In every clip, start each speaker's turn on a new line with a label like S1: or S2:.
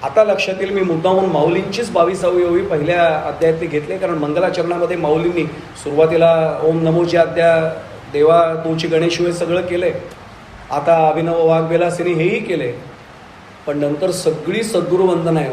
S1: आता लक्षात येईल, मी मुद्दामून माऊलींचीच 22वी ओवी पहिल्या अध्यायातली घेतली, कारण मंगलाचरणामध्ये माऊलींनी सुरुवातीला ओम नमोची आज्ञा, देवा तोची गणेश हे सगळं केलंय, आता अभिनव वाघबेलासीने हेही केले, पण नंतर सगळी सद्गुरू वंदना आहे.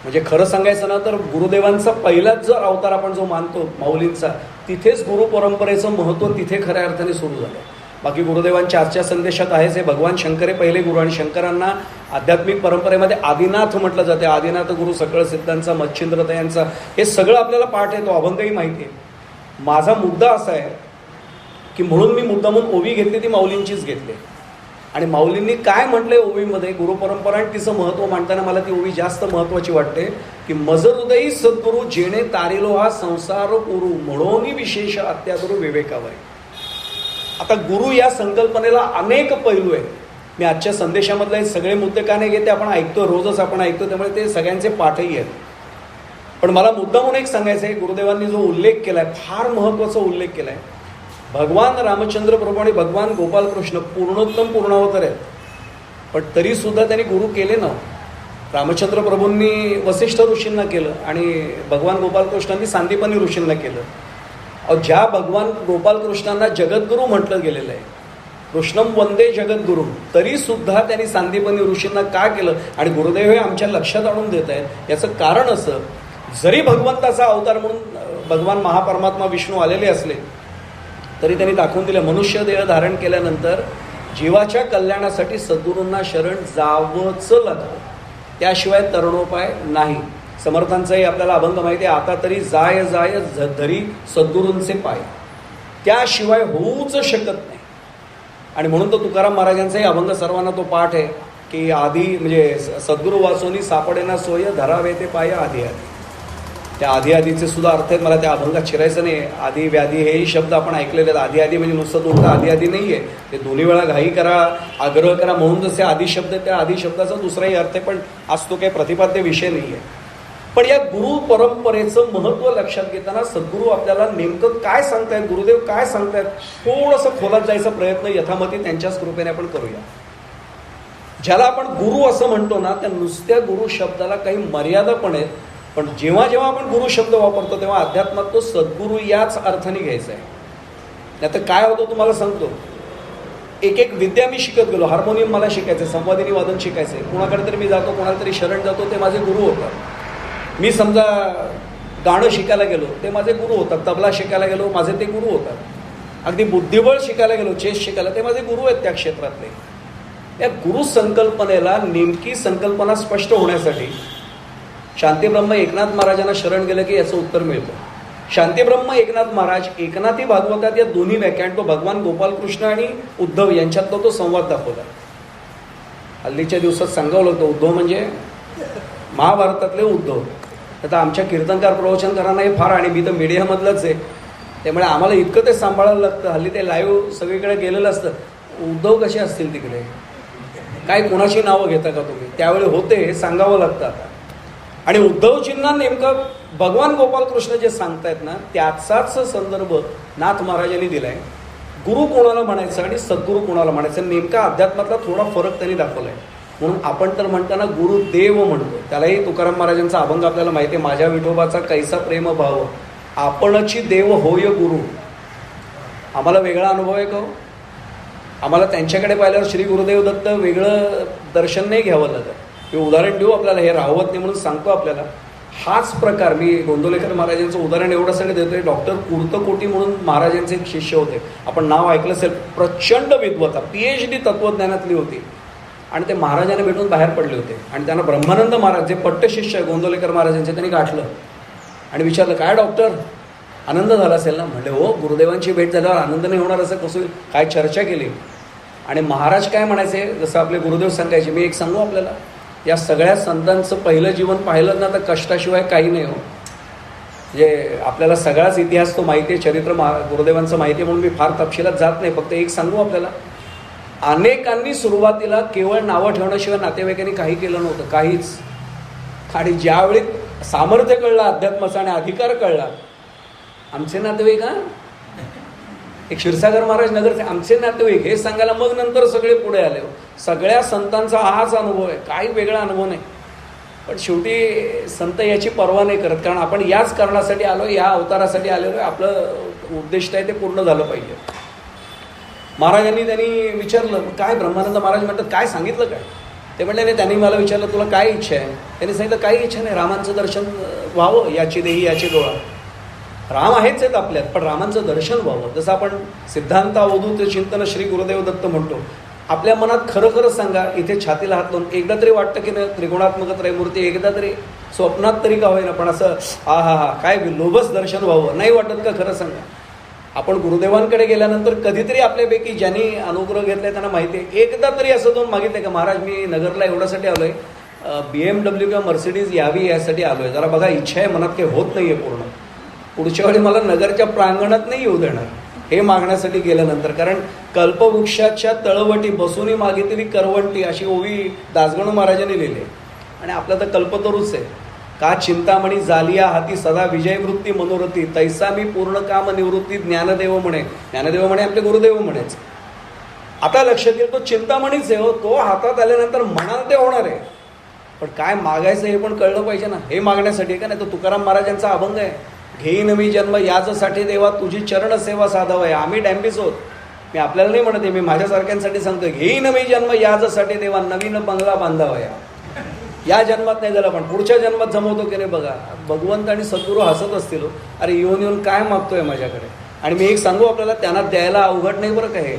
S1: म्हणजे खरं सांगायचं ना तर गुरुदेवांचा पहिलाच जर अवतार आपण जो मानतो माऊलींचा, तिथेच गुरु परंपरेचं महत्त्व तिथे खऱ्या अर्थाने सुरू झालं. बाकी गुरुदेवांच्या आजच्या संदेशात आहेच, हे भगवान शंकरे पहिले गुरु, आणि शंकरांना आध्यात्मिक परंपरेमध्ये आदिनाथ म्हटलं जाते. आदिनाथ गुरु सकळ सिद्धांचा, मच्छिंद्रतयांचा, हे सगळं आपल्याला पाठ आहे, तो अभंगही माहिती आहे. माझा मुद्दा असा आहे की म्हणून मी मुद्दामून ओवी घेतली ती माऊलींचीच घेतली, आणि माऊलींनी काय म्हटलंय ओवीमध्ये, गुरुपरंपरा आणि तिचं महत्त्व मांडताना मला ती ओवी जास्त महत्त्वाची वाटते की मज हृदयी सद्गुरु जेणे तारिलो हा संसार गुरु म्हणून विशेष अत्यादुरु विवेकावरी. आता गुरु या संकल्पनेला अनेक पैलू आहेत. मी आजच्या संदेशामधले हे सगळे मुद्दे का नाही घेते, आपण ऐकतो, रोजच आपण ऐकतो, त्यामुळे ते सगळ्यांचे पाठही आहेत. पण मला मुद्दा म्हणून एक सांगायचं आहे, गुरुदेवांनी जो उल्लेख केलाय, फार महत्त्वाचा उल्लेख केलाय. भगवान रामचंद्र प्रभू आणि भगवान गोपालकृष्ण पूर्णोत्तम पूर्णावतार आहेत, पण तरीसुद्धा त्यांनी गुरु केले ना. रामचंद्र प्रभूंनी वसिष्ठ ऋषींना केलं आणि भगवान गोपालकृष्णांनी सांदीपनी ऋषींना केलं. ज्या भगवान गोपालकृष्णांना जगद्गुरू म्हटलं गेलेलं आहे, कृष्णम वंदे जगद्गुरू, तरीसुद्धा त्यांनी सांदीपनी ऋषींना का केलं, आणि गुरुदेव हे आमच्या लक्षात आणून देत आहेत. याचं कारण असं, जरी भगवंताचा अवतार म्हणून भगवान महापरमात्मा विष्णू आलेले असले तरी त्यांनी दाखवून दिलं, मनुष्य देह धारण केल्यानंतर जीवाच्या कल्याणासाठी सद्गुरूंना शरण जावंच लागतं, त्याशिवाय तरणोपाय नाही. समर्थांचाही आपल्याला अभंग माहिती आहे, आता तरी जाय जाय धरी सद्गुरूंचे पाय, त्याशिवाय होऊच शकत नाही. आणि म्हणून तो तुकाराम महाराजांचाही अभंग सर्वांना तो पाठ आहे की आधी म्हणजे सद्गुरू वाचोनी सापडेना सोय धरावे ते पाय आधी आधी. त्या आधी आधीचे सुद्धा अर्थ आहेत, मला त्या अभंगात शिरायचं नाही. आधी व्याधी हेही शब्द आपण ऐकलेले आहेत. आधी आधी म्हणजे नुसतं दोन आधी आधी नाही आहे, ते दोन्ही वेळा घाई करा, आग्रह करा म्हणून जसे आधी शब्द आहे, त्या आधी शब्दाचा दुसराही अर्थ आहे, पण आज तो काही प्रतिपाद्य विषय नाही आहे. पण या गुरु परंपरेचं महत्त्व लक्षात घेताना सद्गुरू आपल्याला नेमकं काय सांगतायत, गुरुदेव काय सांगतायत, थोडंसं खोलात जायचा प्रयत्न यथामती त्यांच्याच कृपेने आपण करूया. ज्याला आपण गुरु असं म्हणतो ना, त्या नुसत्या गुरु शब्दाला काही मर्यादा पण आहेत, पण जेव्हा जेव्हा आपण गुरु शब्द वापरतो तेव्हा अध्यात्मात तो सद्गुरू याच अर्थाने घ्यायचा आहे. नाही तर काय होतं तुम्हाला सांगतो, एक एक विद्या मी शिकत गेलो. हार्मोनियम मला शिकायचं, संवादिनी वादन शिकायचं आहे, कुणाकडे तरी मी जातो, कोणाला तरी शरण जातो, ते माझे गुरु होतात. मी समजा गाणं शिकायला गेलो, ते माझे गुरु होतात. तबला शिकायला गेलो, माझे ते गुरु होतात. अगदी बुद्धिबळ शिकायला गेलो, चेस शिकायला, ते माझे गुरु आहेत त्या क्षेत्रातले. या गुरु संकल्पनेला नेमकी संकल्पना स्पष्ट होण्यासाठी शांतीब्रह्म एकनाथ महाराजांना शरण गेलं की याचं उत्तर मिळतं. शांतीब्रह्म एकनाथ महाराज एकनाथी भागवतात या दोन्ही व्याख्यान, तो भगवान गोपालकृष्ण आणि उद्धव यांच्यातला तो संवाद दाखवला. हल्लीच्या दिवसात सांगावं लागतं, उद्धव म्हणजे महाभारतातले उद्धव. आता आमच्या कीर्तनकार प्रवचनकारांना हे फार, आणि मी तर मीडियामधलंच आहे, त्यामुळे आम्हाला इतकं ते सांभाळायला लागतं. हल्ली ते लाईव्ह सगळीकडे गेलेलं असतं. उद्धव कसे असतील तिकडे, काय कोणाची नावं घेता का तुम्ही, त्यावेळी होते हे सांगावं लागतं आता. आणि उद्धवजींना नेमकं भगवान गोपालकृष्ण जे सांगतायत ना, त्याचाच संदर्भ नाथ महाराजांनी दिलाय. गुरु कोणाला म्हणायचं आणि सद्गुरू कोणाला म्हणायचं, नेमका अध्यात्मातला थोडा फरक त्यांनी दाखवलाय. म्हणून आपण तर म्हणताना गुरुदेव म्हणतो, त्यालाही तुकाराम महाराजांचा अभंग आपल्याला माहिती आहे, माझ्या विठोबाचा कैसा प्रेम भाव, आपणची देव होय गुरु. आम्हाला वेगळा अनुभव आहे का? आम्हाला त्यांच्याकडे पाहिल्यावर श्री गुरुदेव दत्त वेगळं दर्शन नाही घ्यावं लागत. हे उदाहरण देऊ आपल्याला, हे राहवत नाही म्हणून सांगतो आपल्याला. हाच प्रकार मी गोंदवलेकर महाराजांचं उदाहरण एवढ्यासाठी देतोय. डॉक्टर कुर्तकोटी म्हणून महाराजांचे एक शिष्य होते, आपण नाव ऐकलं असेल. प्रचंड विद्वता, PhD तत्वज्ञानातली होती, आणि ते महाराजांना भेटून बाहेर पडले होते. आणि त्यांना ब्रह्मानंद महाराज जे पट्ट शिष्य आहे गोंदवलेकर महाराजांचे, त्यांनी गाठलं आणि विचारलं, काय डॉक्टर आनंद झाला असेल ना? म्हणले, हो, गुरुदेवांची भेट झाल्यावर आनंद नाही होणार असं कसं? काय चर्चा केली. आणि महाराज काय म्हणायचे, जसं आपले गुरुदेव सांगायचे, मी एक सांगू आपल्याला, या सगळ्या संतांचं पहिलं जीवन पाहिलं ना तर कष्टाशिवाय काही नाही हो. म्हणजे आपल्याला सगळाच इतिहास तो माहिती आहे, चरित्र गुरुदेवांचं माहिती आहे, म्हणून मी फार तपशिलात जात नाही. फक्त एक सांगू आपल्याला, अनेकांनी सुरुवातीला केवळ नावं ठेवण्याशिवाय नातेवाईकांनी काही केलं नव्हतं, काहीच. आणि ज्यावेळी सामर्थ्य कळलं अध्यात्माचा आणि अधिकार कळला, आमचे नातेवाईक, हा एक क्षीरसागर महाराज नगरचे आमचे नातेवाईक, हे सांगायला मग नंतर सगळे पुढे आले. सगळ्या संतांचा हाच अनुभव आहे, काही वेगळा अनुभव नाही. पण शेवटी संत याची पर्वा नाही करत, कारण आपण याच कारणासाठी आलो, या अवतारासाठी आलेलो आहे, आपलं उद्दिष्ट आहे ते पूर्ण झालं पाहिजे. महाराजांनी त्यांनी विचारलं, काय ब्रह्मानंद महाराज म्हणतात, काय सांगितलं काय? ते म्हणले नाही, त्यांनी मला विचारलं तुला काय इच्छा आहे? त्यांनी सांगितलं काही इच्छा नाही, रामांचं दर्शन व्हावं, याची देही याची डोळा. राम आहेच आहेत आपल्यात, पण रामांचं दर्शन व्हावं. जसं आपण सिद्धांत अवधूत चिंतन श्री गुरुदेव दत्त म्हणतो, आपल्या मनात खरं खरं सांगा, इथे छातीला हात लावून एकदा तरी वाटतं की नाही त्रिगुणात्मक त्रयमूर्ती एकदा तरी स्वप्नात तरी का होईना, पण असं हा काय लोभस दर्शन व्हावं नाही वाटत का? खरं सांगा. आपण गुरुदेवांकडे गेल्यानंतर कधीतरी आपल्यापैकी ज्यांनी अनुग्रह घेतलाय त्यांना माहिती आहे, एकदा तरी असं जाऊन मागितलंय का, महाराज मी नगरला एवढ्यासाठी आलोय, BMW किंवा मर्सिडीज यावी यासाठी आलोय, जरा बघा इच्छा आहे, मनात काही होत नाहीये पूर्ण, पुढच्या वेळी मला नगरच्या प्रांगणात नाही येऊ देणार, हे मागण्यासाठी गेल्यानंतर. कारण कल्पवृक्षाच्या तळवटी बसूनही मागितली करवंटी, अशी ओवी दासगणू महाराजांनी लिहिली. आणि आपला तर कल्पतरूच आहे, का चिंतामणी जालिया हाती सदा विजयवृत्ती मनोरथी, तैसा मी पूर्ण काम निवृत्ती ज्ञानदेव म्हणे. ज्ञानदेव म्हणे आपले गुरुदेव म्हणेच. आता लक्षात येईल तो चिंतामणीच आहे हो, तो हातात आल्यानंतर म्हणाल ते होणार आहे, पण काय मागायचं हे पण कळलं पाहिजे ना. हे मागण्यासाठी का नाही, तो तुकाराम महाराजांचा अभंग आहे, घेईन मी जन्म याचसाठी देवा तुझी चरण सेवा साधावं. आम्ही डॅम्बिस होत, मी आपल्याला नाही म्हणते, मी माझ्यासारख्यांसाठी सांगतोय, घेईन मी जन्म याचसाठी देवा नवीन बंगला बांधावया. या जन्मात नाही झाला, पण पुढच्या जन्मात जमवतो की नाही बघा. भगवंत आणि सद्गुरू हसत असतील, अरे येऊन काय मागतोय माझ्याकडे. आणि मी एक सांगू आपल्याला, त्यांना द्यायला अवघड नाही बरं का, हे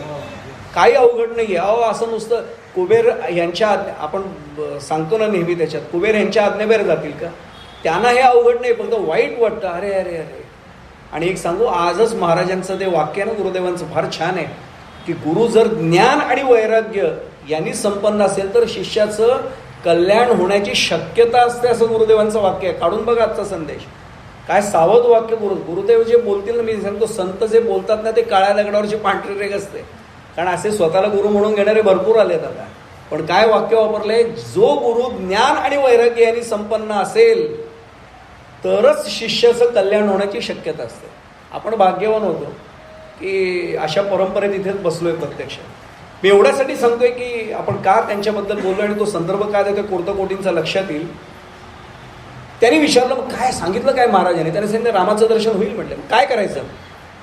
S1: काही अवघड नाही आहे. अहो असं नुसतं कुबेर यांच्या आपण सांगतो ना नेहमी, त्याच्यात कुबेर यांच्या आज्ञेबाहेर जातील का? त्यांना हे अवघड नाही, फक्त वाईट वाटतं, अरे अरे अरे. आणि एक सांगू, आजच महाराजांचं ते वाक्य आहे ना गुरुदेवांचं, फार छान आहे, की गुरु जर ज्ञान आणि वैराग्य यांनी संपन्न असेल तर शिष्याचं कल्याण होण्याची शक्यता असते, असं गुरुदेवांचं वाक्य आहे. काढून बघा आजचा संदेश, काय सावध वाक्य. गुरुदेव जे बोलतील ना, मी सांगतो संत जे बोलतात ना, ते काळ्या दगडावरची पांढरी रेग असते. कारण असे स्वतःला गुरु म्हणून घेणारे भरपूर आलेत आता. पण काय वाक्य वापरलंय, जो गुरु ज्ञान आणि वैराग्य यांनी संपन्न असेल तरच शिष्याचं कल्याण होण्याची शक्यता असते. आपण भाग्यवान होतो की अशा परंपरेत इथेच बसलोय प्रत्यक्ष. मी एवढ्यासाठी सांगतोय की आपण का त्यांच्याबद्दल बोललो आणि तो संदर्भ काय देतोय कोर्तकोटींचा लक्षात येईल. त्यांनी विचारलं, मग काय सांगितलं काय महाराजांनी? त्याने सांगितलं रामाचं दर्शन होईल. म्हटलं काय करायचं?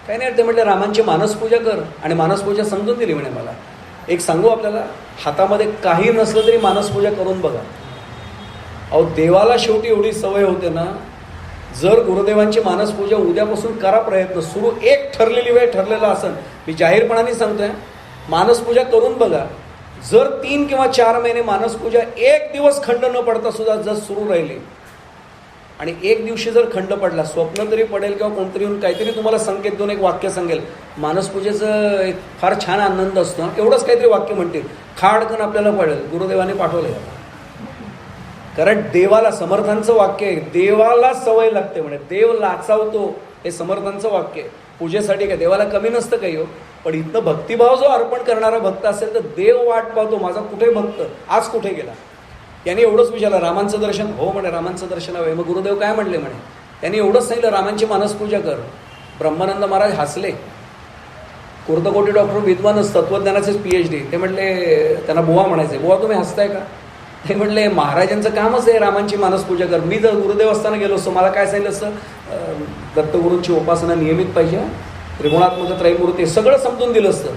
S1: काय नाही, ते म्हटलं रामांची मानसपूजा कर. आणि मानसपूजा समजून दिली म्हणे मला. एक सांगू आपल्याला, हातामध्ये काही नसलं तरी मानसपूजा करून बघा. अहो देवाला शेवटी एवढी सवय होते ना, जर गुरुदेवांची मानसपूजा उद्यापासून करा प्रयत्न सुरू, एक ठरलेली वेळ ठरलेला असेल, मी जाहीरपणाने सांगतोय, मानसपूजा करून बघा. जर 3 किंवा 4 महिने मानसपूजा एक दिवस खंड न पडता सुद्धा जर सुरू राहिली, आणि एक दिवशी जर खंड पडला, स्वप्न तरी पडेल किंवा कोणतरी येऊन काहीतरी तुम्हाला संकेत देऊन एक वाक्य सांगेल, मानसपूजेचं एक फार छान आनंद असतो. एवढंच काहीतरी वाक्य म्हणतील, खाडकन आपल्याला पडेल, गुरुदेवाने पाठवलंय. कारण देवाला, समर्थांचं वाक्य आहे, देवाला सवय लागते म्हणे, देव लाचावतो, हे समर्थांचं वाक्य आहे. पूजेसाठी काय देवाला कमी नसतं काही हो, पण इथनं भक्तिभाव जो अर्पण करणारा भक्त असेल तर देव वाट पाहतो, माझा कुठे भक्त आज कुठे गेला. यांनी एवढंच विचारलं, रामांचं दर्शन? हो म्हणे, रामांचं दर्शन हवं. मग गुरुदेव काय म्हणले म्हणे? त्यांनी एवढंच सांगितलं, रामांची मानसपूजा कर. ब्रह्मानंद महाराज हसले. कोर्तकोटी डॉक्टर विद्वानच, तत्वज्ञानाचेच PhD. ते म्हटले, त्यांना बुवा म्हणायचे, बुवा तुम्ही हसताय का? ते म्हटले, महाराजांचं कामच आहे रामांची मानसपूजा कर. मी जर गुरुदेव असताना गेलो असतो, मला काय सांगितलं असतं, दत्तगुरूंची उपासना नियमित पाहिजे, त्रिगुणात्मक त्रयमूर्ती, सगळं समजून दिलं असतं.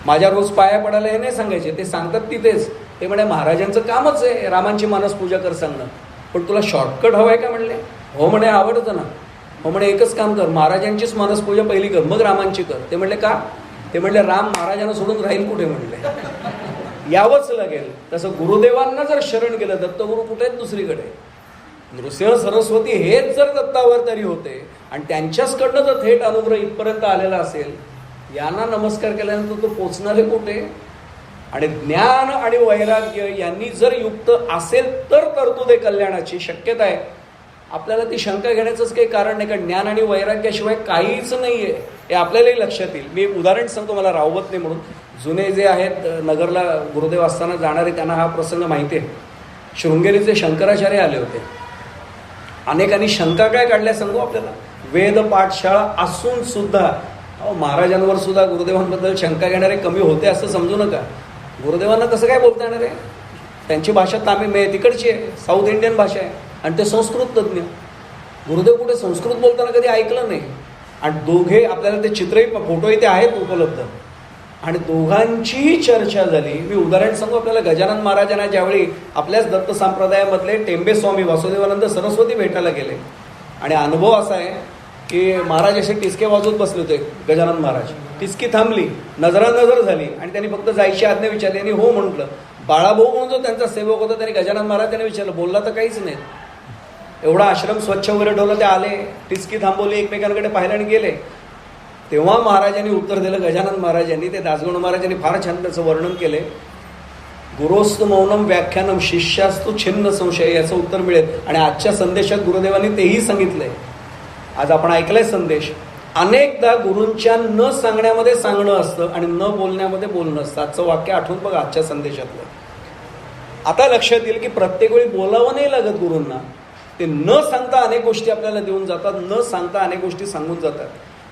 S1: माझ्या रोज पाया पडायला हे नाही सांगायचे, ते सांगतात तिथेच. ते म्हणे महाराजांचं कामच आहे रामांची मानसपूजा कर सांगणं, पण तुला शॉर्टकट हवं आहे का? म्हणले हो म्हणे, आवडतं ना. हो म्हणे, एकच काम कर, महाराजांचीच मानसपूजा पहिली कर, मग रामांची कर. ते म्हणले का? ते म्हणले राम महाराजांना सोडून राहील कुठे? म्हणले यावंच लागेल. तसं गुरुदेवांना जर शरण गेलं, दत्तगुरू कुठे आहेत? दुसरीकडे. नृसिंह सरस्वती हेच जर दत्तावर तरी होते आणि त्यांच्याचकडनं जर थेट अनुग्रह इथपर्यंत आलेला असेल, यांना नमस्कार केल्यानंतर तो पोचणारे कुठे? आणि ज्ञान आणि वैराग्य यांनी जर युक्त असेल तर तरतूद आहे कल्याणाची शक्यता आहे. आपल्याला ती शंका घेण्याचंच काही कारण नाही, कारण ज्ञान आणि वैराग्याशिवाय काहीच नाही आहे, हे आपल्यालाही लक्षात येईल. मी उदाहरण सांगतो, मला रावत नाही म्हणून. जुने जे आहेत नगरला गुरुदेव असताना जाणारे, त्यांना हा प्रसंग माहिती आहे. शृंगेरीचे शंकराचार्य आले होते. अनेकांनी शंका काय काढल्या सांगू आपल्याला. वेद पाठशाळा असून सुद्धा महाराजांवर सुद्धा गुरुदेवांबद्दल शंका घेणारे कमी होते असं समजू नका. गुरुदेवांना कसं काय बोलता येणार आहे? त्यांची भाषा तिकडची आहे, साऊथ इंडियन भाषा आहे, आणि ते संस्कृत तज्ज्ञ. गुरुदेव कुठे संस्कृत बोलताना कधी ऐकलं नाही. आणि दोघे आपल्याला ते चित्रही फोटोही ते आहेत उपलब्ध, आणि दोघांचीही चर्चा झाली. मी उदाहरण सांगू आपल्याला, गजानन महाराजांना ज्यावेळी आपल्याच दत्त संप्रदायामधले टेंबे स्वामी वासुदेवानंद सरस्वती भेटायला गेले, आणि अनुभव असा आहे की महाराज असे टिचके वाजवत बसले होते. गजानन महाराज, टिचकी थांबली, नजरानजर झाली, आणि त्यांनी फक्त जायची आज्ञा विचारली, आणि हो म्हटलं. बाळाभाऊ म्हणून जो त्यांचा सेवक होता त्याने गजानन महाराज त्याने विचारलं, बोलला तर काहीच नाही. एवढा आश्रम स्वच्छ वगैरे ठेवलं, ते आले, टिचकी थांबवली, एकमेकांकडे पाहिलं आणि गेले. तेव्हा महाराजांनी उत्तर दिलं, गजानन महाराजांनी, ते दासगणू महाराजांनी फार छान त्याचं वर्णन केले. गुरोस्तु मौनम व्याख्यानम शिष्यास्तु छिन्न संशय, याचं उत्तर मिळेल. आणि आजच्या संदेशात गुरुदेवांनी तेही सांगितलंय. आज आपण ऐकलंय संदेश, अनेकदा गुरूंच्या न सांगण्यामध्ये सांगणं असतं आणि न बोलण्यामध्ये बोलणं असतं. आजचं वाक्य आठवून बघा आजच्या संदेशातलं. आता लक्षात येईल की प्रत्येक वेळी बोलावं नाही लागत गुरूंना. ते न सांगता अनेक गोष्टी आपल्याला देऊन जातात, न सांगता अनेक गोष्टी सांगून जातात.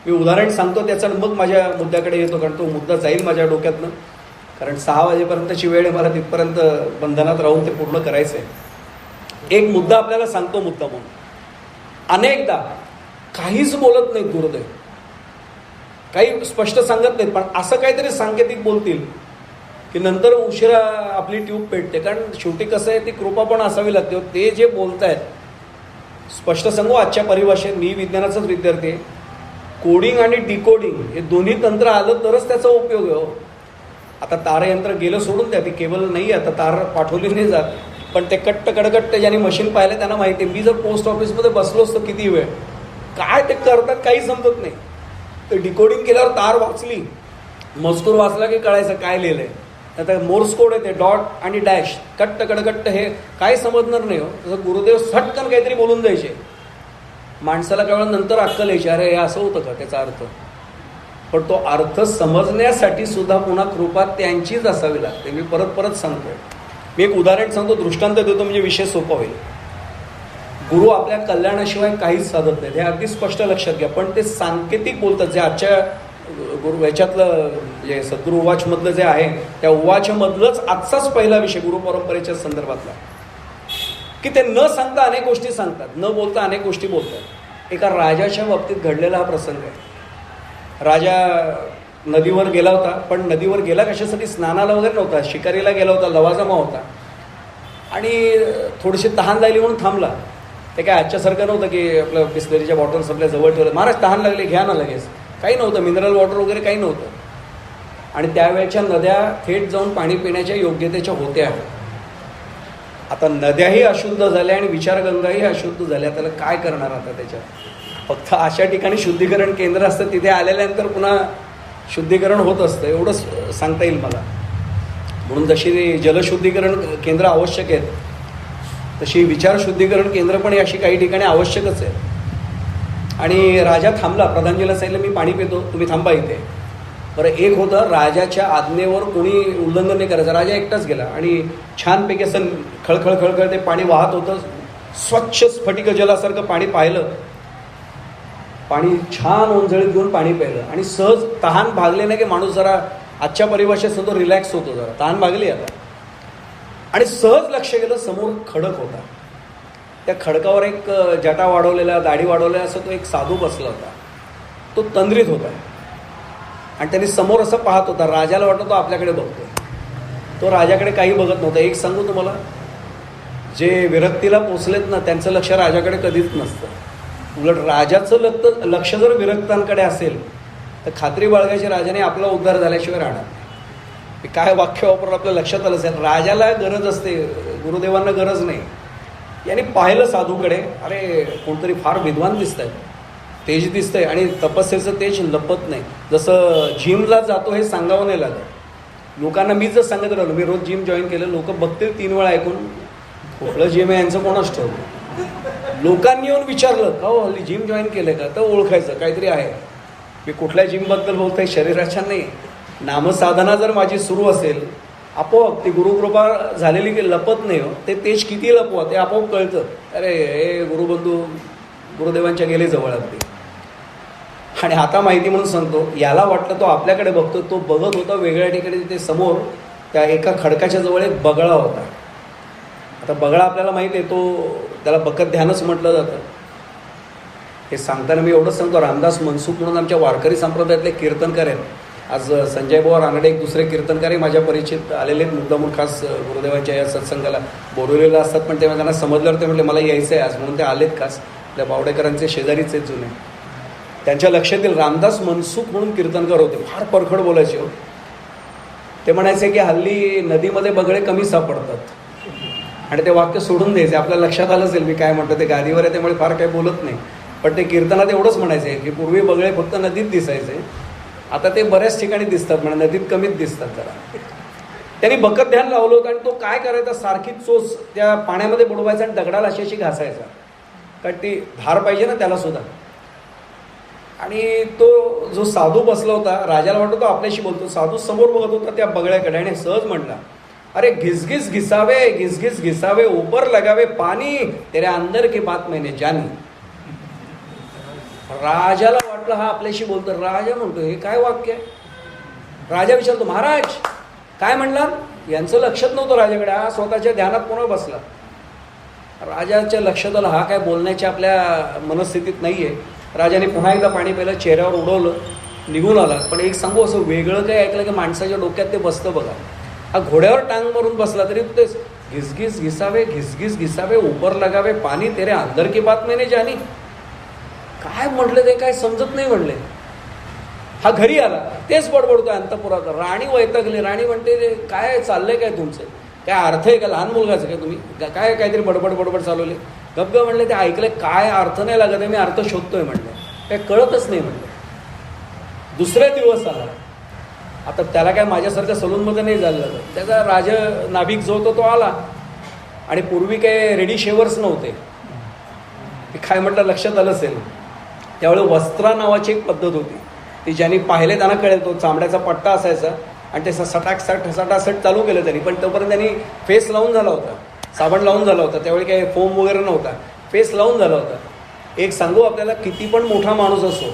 S1: मी उदाहरण सांगतो त्याचं, मग माझ्या मुद्द्याकडे येतो, कारण तो मुद्दा जाईल माझ्या डोक्यातनं. कारण 6 वाजेपर्यंतची वेळ आहे, मला तिथपर्यंत बंधनात राहून ते पूर्ण करायचं आहे. एक मुद्दा आपल्याला सांगतो मुद्दा म्हणून. अनेकदा काहीच बोलत नाहीत गुरुदेव, काही स्पष्ट सांगत नाहीत, पण असं काहीतरी सांकेतिक बोलतील की नंतर उशिरा आपली ट्यूब पेटते. कारण शेवटी कसं आहे, ती कृपा पण असावी लागते. ते जे बोलत आहेत, स्पष्ट सांगू आजच्या परिभाषेत, मी विज्ञानाचाच विद्यार्थी आहे, कोडिंग आणि डिकोडिंग हे दोन्ही तंत्र आलं तरच त्याचा उपयोग आहे. आता तारयंत्र गेलं सोडून द्या, ती केबल नाही, आता तार पाठवली नाही जात, पण ते कट्ट कडकट्ट ज्यांनी मशीन पाहिलं त्यांना माहिती आहे. मी जर पोस्ट ऑफिसमध्ये बसलो असतो किती वेळ, काय ते करतात काही समजत नाही. ते डिकोडिंग केल्यावर तार वाचली, मजकूर वाचला की कळायचं काय लिहिलंय. आता मोर्स कोड आहे, ते डॉट आणि डॅश, कट्ट कडकट्ट, हे काय समजणार नाही हो. तसं गुरुदेव सटकन काहीतरी बोलून द्यायचे, माणसाला केवळ नंतर अक्कल यायची, अरे हे असं होतं का त्याचा अर्थ. पण तो अर्थ समजण्यासाठी सुद्धा पुन्हा कृपा त्यांचीच असावी लागते. मी परत परत सांगतोय. मी एक उदाहरण सांगतो, दृष्टांत देतो, म्हणजे विषय सोपा होईल. गुरु आपल्या कल्याणाशिवाय काहीच साधत नाहीत, हे अगदी स्पष्ट लक्षात घ्या. पण ते सांकेतिक बोलतात, जे आजच्या गुरु याच्यातलं जे सद्गुरु उवाचमधलं जे आहे, त्या उवाचमधलंच आजचाच पहिला विषय गुरु परंपरेच्या संदर्भातला, की ते न सांगता अनेक गोष्टी सांगतात, न बोलता अनेक गोष्टी बोलतात. एका राजाच्या बाबतीत घडलेला हा प्रसंग आहे. राजा नदीवर गेला होता, पण नदीवर गेला कशासाठी, स्नानाला वगैरे नव्हता, शिकारीला गेला होता, लवाजमा होता, आणि थोडीशी तहान लागली म्हणून थांबला. ते काय आजच्यासारखं नव्हतं की आपलं बिस्लरीच्या बॉटल्स आपल्या जवळ ठेवलं, महाराज तहान लागली घ्या ना लगेच, काही नव्हतं, मिनरल वॉटर वगैरे काही नव्हतं. आणि त्यावेळच्या नद्या थेट जाऊन पाणी पिण्याच्या योग्यतेच्या होत्या. आता नद्याही अशुद्ध झाल्या आणि विचारगंगाही अशुद्ध झाल्या, त्याला काय करणार आता त्याच्यात. फक्त अशा ठिकाणी शुद्धीकरण केंद्र असतं, तिथे आलेल्यानंतर पुन्हा शुद्धीकरण होत असतं, एवढंच सांगता येईल मला. म्हणून जशी जलशुद्धीकरण केंद्र आवश्यक आहेत, तशी विचार शुद्धीकरण केंद्र पण अशी काही ठिकाणी आवश्यकच आहे. आणि राजा थांबला, प्रधानजीला सांगितलं मी पाणी पितो, तुम्ही थांबा इथे. बरं, एक होतं, राजाच्या आज्ञेवर कोणी उल्लंघन नाही करायचं. राजा एकटाच गेला आणि छानपैकी असं खळखळ खळखळ ते पाणी वाहत होतं, स्वच्छ स्फटिक जलासारखं पाणी पाहिलं, पाणी छान ओंजळीत घेऊन पाणी प्यायलं, आणि सहज तहान भागले नाही की माणूस जरा आजच्या परिभाषेत तो रिलॅक्स होतो, जरा तहान भागली आता. आणि सहज लक्ष गेलं, समोर खडक होता. त्या खडकावर एक जटा वाढवलेला, दाढी वाढवलेला असं तो एक साधू बसला होता. तो तंद्रीत होता आणि त्यांनी समोर असं पाहत होता. राजाला वाटतं तो आपल्याकडे बघतोय, तो राजाकडे काही बघत नव्हता. एक सांगू तुम्हाला, जे विरक्तीला पोचलेत ना, त्यांचं लक्ष राजाकडे कधीच नसतं. उलट राजाचं लक्ष जर विरक्तांकडे असेल तर खात्री बाळगायची, राजाने आपला उद्धार झाल्याशिवाय राहणार नाही. काय वाक्य वापरून आपल्या लक्षात आलं असेल. राजाला गरज असते, गुरुदेवांना गरज नाही. यांनी पाहिलं साधूकडे, अरे कोणतरी फार विद्वान दिसत आहे, तेज दिसतंय, आणि तपस्येचं तेज लपत नाही. जसं जिमला जातो हे सांगावं नाही लागत. लोकांना मीच जर सांगत राहिलो, मी रोज जिम जॉईन केलं, लोक बघतील 3 वेळा ऐकून, कुठलं जिम आहे यांचं कोणाच ठरवलं. लोकांनी येऊन विचारलं, हो हल्ली जिम जॉईन केलं का, तर ओळखायचं काहीतरी आहे. मी कुठल्या जिमबद्दल बोलतोय, शरीराच्या नाही. नामसाधना जर माझी सुरू असेल, आपोआप ती गुरुकृपा झालेली की लपत नाही हो. ते तेज किती लपवा ते आपोआप कळतं. अरे हे गुरुबंधू गुरुदेवांच्या गेले जवळ अगदी. आणि आता माहिती म्हणून सांगतो, याला वाटलं तो आपल्याकडे बघतो, तो बघत होता वेगळ्या ठिकाणी. तिथे समोर त्या एका खडकाच्या जवळ एक बगळा होता. आता बगळा आपल्याला माहीत आहे, तो त्याला बकत ध्यानच म्हटलं जातं. हे सांगताना मी एवढंच सांगतो, रामदास मनसुख म्हणून आमच्या वारकरी संप्रदायातले कीर्तनकार आहेत. आज संजय बुवा रानडे एक दुसरे कीर्तनकारही माझ्या परिचित आलेले आहेत, मुद्दामून खास गुरुदेवांच्या या सत्संगाला बोलवलेलं असतात. पण तेव्हा त्यांना समजल्यावर ते म्हटले मला यायचं आहे आज, म्हणून ते आलेत खास. आपल्या बावडेकरांचे शेजारीच आहेत जुने. त्यांच्या लक्षात येईल, रामदास मनसुख म्हणून कीर्तनकार होते, फार परखड बोलायचे हो. ते म्हणायचे की हल्ली नदीमध्ये बगळे कमी सापडतात आणि ते वाक्य सोडून द्यायचे. आपल्या लक्षात आलं असेल मी काय म्हणतो, ते गादीवर आहे त्यामुळे फार काही बोलत नाही. पण ते कीर्तनात एवढंच म्हणायचे की पूर्वी बगळे फक्त नदीत दिसायचे, आता ते बऱ्याच ठिकाणी दिसतात, म्हणजे नदीत कमीच दिसतात जरा. त्यांनी बकत ध्यान लावलं होतं आणि तो काय करायचा, सारखी चोच त्या पाण्यामध्ये बुडवायचा आणि दगडाला अशी अशी घासायचा, कारण ती धार पाहिजे ना त्याला सुद्धा. आणि तो जो साधू बसला होता, राजाला वाटतो तो आपल्याशी बोलतो, साधू समोर बघत होता त्या बगळ्याकडे आणि सहज म्हटला, अरे घिसघिस घिसावे घिसघिस घिसावे ऊपर लगावे पाणी, तेरे अंदर की बात मैंने जानी. राजाला वाटलं हा आपल्याशी बोलतो. राजा म्हणतो हे काय वाक्य आहे. राजा विचारतो महाराज काय म्हणला. यांचं लक्षात नव्हतं राजाकडे, हा स्वतःच्या ध्यानात पुन्हा बसला. राजाच्या लक्षात आलं हा काय बोलण्याच्या आपल्या मनस्थितीत नाही आहे. राजाने पुन्हा एकदा पाणी प्यायलं, चेहऱ्यावर उडवलं, निघून आला. पण एक सांगू, असं वेगळं काही ऐकलं की माणसाच्या डोक्यात ते बसतं बघा. हा घोड्यावर टांग मारून बसला तरी तेच घिसघिस घिसावे घिसघिस घिसावे ऊपर लगावे पाणी, तेरे अंदर की बात मैंने जानी. काय म्हटलं ते काय समजत नाही म्हणले. हा घरी आला, तेच बडबडतोय अंतपुरात. राणी वैतागली. राणी म्हणते काय चाललंय काय तुमचं, काय अर्थ आहे का, लहान मुलगाचं काय तुम्ही, काय काहीतरी बडबड बडबड चालवले. गप्प म्हणले ते ऐकलंय, काय अर्थ नाही लागत आहे, मी अर्थ शोधतोय म्हणलं, काय कळतच नाही म्हणलं. दुसऱ्या दिवस आला. आता त्याला काय माझ्यासारख्या सलूनमध्ये नाही झालं, त्याचा राज नाभिक जो होतो तो आला. आणि पूर्वी काय रेडी शेवर्स नव्हते, काय म्हटलं लक्षात आलं असेल, त्यावेळी वस्त्रा नावाची एक पद्धत होती, ती ज्यांनी पाहिले त्यांना कळेल. तो चामड्याचा पट्टा असायचा आणि ते सटासट चालू केलं त्यांनी. पण तोपर्यंत त्यांनी फेस लावून झाला होता, साबण लावून झाला होता, त्यावेळी काही फोम वगैरे नव्हता, फेस लावून झाला होता. एक सांगू आपल्याला, किती पण मोठा माणूस असो,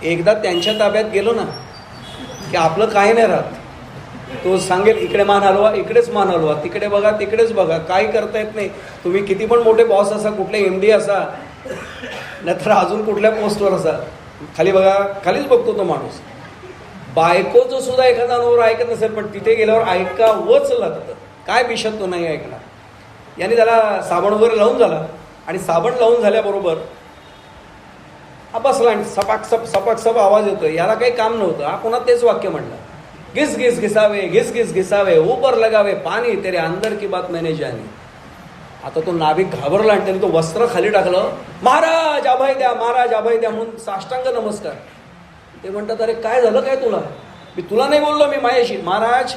S1: एकदा त्यांच्या ताब्यात गेलो ना की आपलं काही नाही राहत. तो सांगेल इकडे मान हलवा, इकडेच मान हलवा, तिकडे बघा तिकडेच बघा, काही करता येत नाही. तुम्ही किती पण मोठे बॉस असा, कुठले MD असा, नाहीतर अजून कुठल्या पोस्टवर असा, खाली बघा, खालीच बघतो तो माणूस. बायकोचं सुद्धा एखादा अनुभव ऐकत नसेल, पण तिथे गेल्यावर ऐकावंच लागतं, काय बिशत तो नाही ऐकणार. याने त्याला साबण वगैरे लावून झाला आणि साबण लावून झाल्याबरोबर हा बसला आणि सपाक आवाज येतोय. याला काही काम नव्हतं, हा पुन्हा तेच वाक्य म्हणलं, घिस घिस घिसावे घिस घिस घिसावे ऊपर लगावे पाणी, तेरे अंदर की बात मैंने जानी. आता तो नाभिक घाबरला आणि त्याने तो वस्त्र खाली टाकलं. महाराज अभय द्या, महाराज अभय द्या म्हणून साष्टांग नमस्कार. ते म्हणतात अरे काय झालं काय तुला, मी तुला नाही बोललो, मी मायाशी. महाराज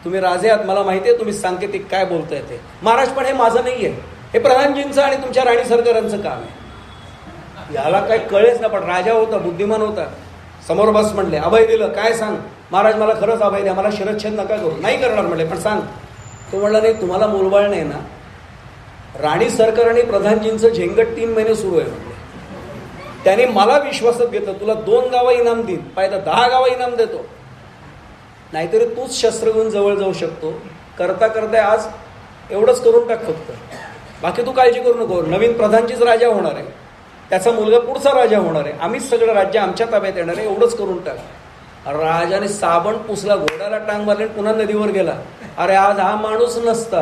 S1: तुम्ही राजे आहात, मला माहिती आहे तुम्ही सांकेतिक काय बोलताय ते. महाराज पण हे माझं नाही आहे, हे प्रधानजींचं आणि तुमच्या राणी सरकारांचं काम आहे. याला काय कळेच ना, पण राजा होता, बुद्धिमान होता. समोर बस म्हणले, अभय दिलं, काय सांग. महाराज मला खरंच अभय द्या, मला शिरच्छेद नका करू. नाही करणार म्हणले, पण सांग. तो म्हणला नाही तुम्हाला मूलबाळ नाही ना, राणी सरकार आणि प्रधानजींचं झेंगट 3 महिने सुरू आहे म्हणले. त्याने मला विश्वासात घेतलं, तुला 2 गावं इनाम देईन, पाहिजे 10 गावं इनाम देतो, नाहीतरी तूच शस्त्र घेऊन जवळ जाऊ शकतो. करता करता आज एवढंच करून टाक फक्त, बाकी तू काळजी करू नको. नवीन प्रधानजीच राजा होणार आहे, त्याचा मुलगा पुढचा राजा होणार आहे, आम्हीच सगळं राज्य आमच्या ताब्यात येणार आहे, एवढंच करून टाक. राजाने साबण पुसला, घोड्याला टांग मारली, पुन्हा नदीवर गेला. अरे आज हा माणूस नसता.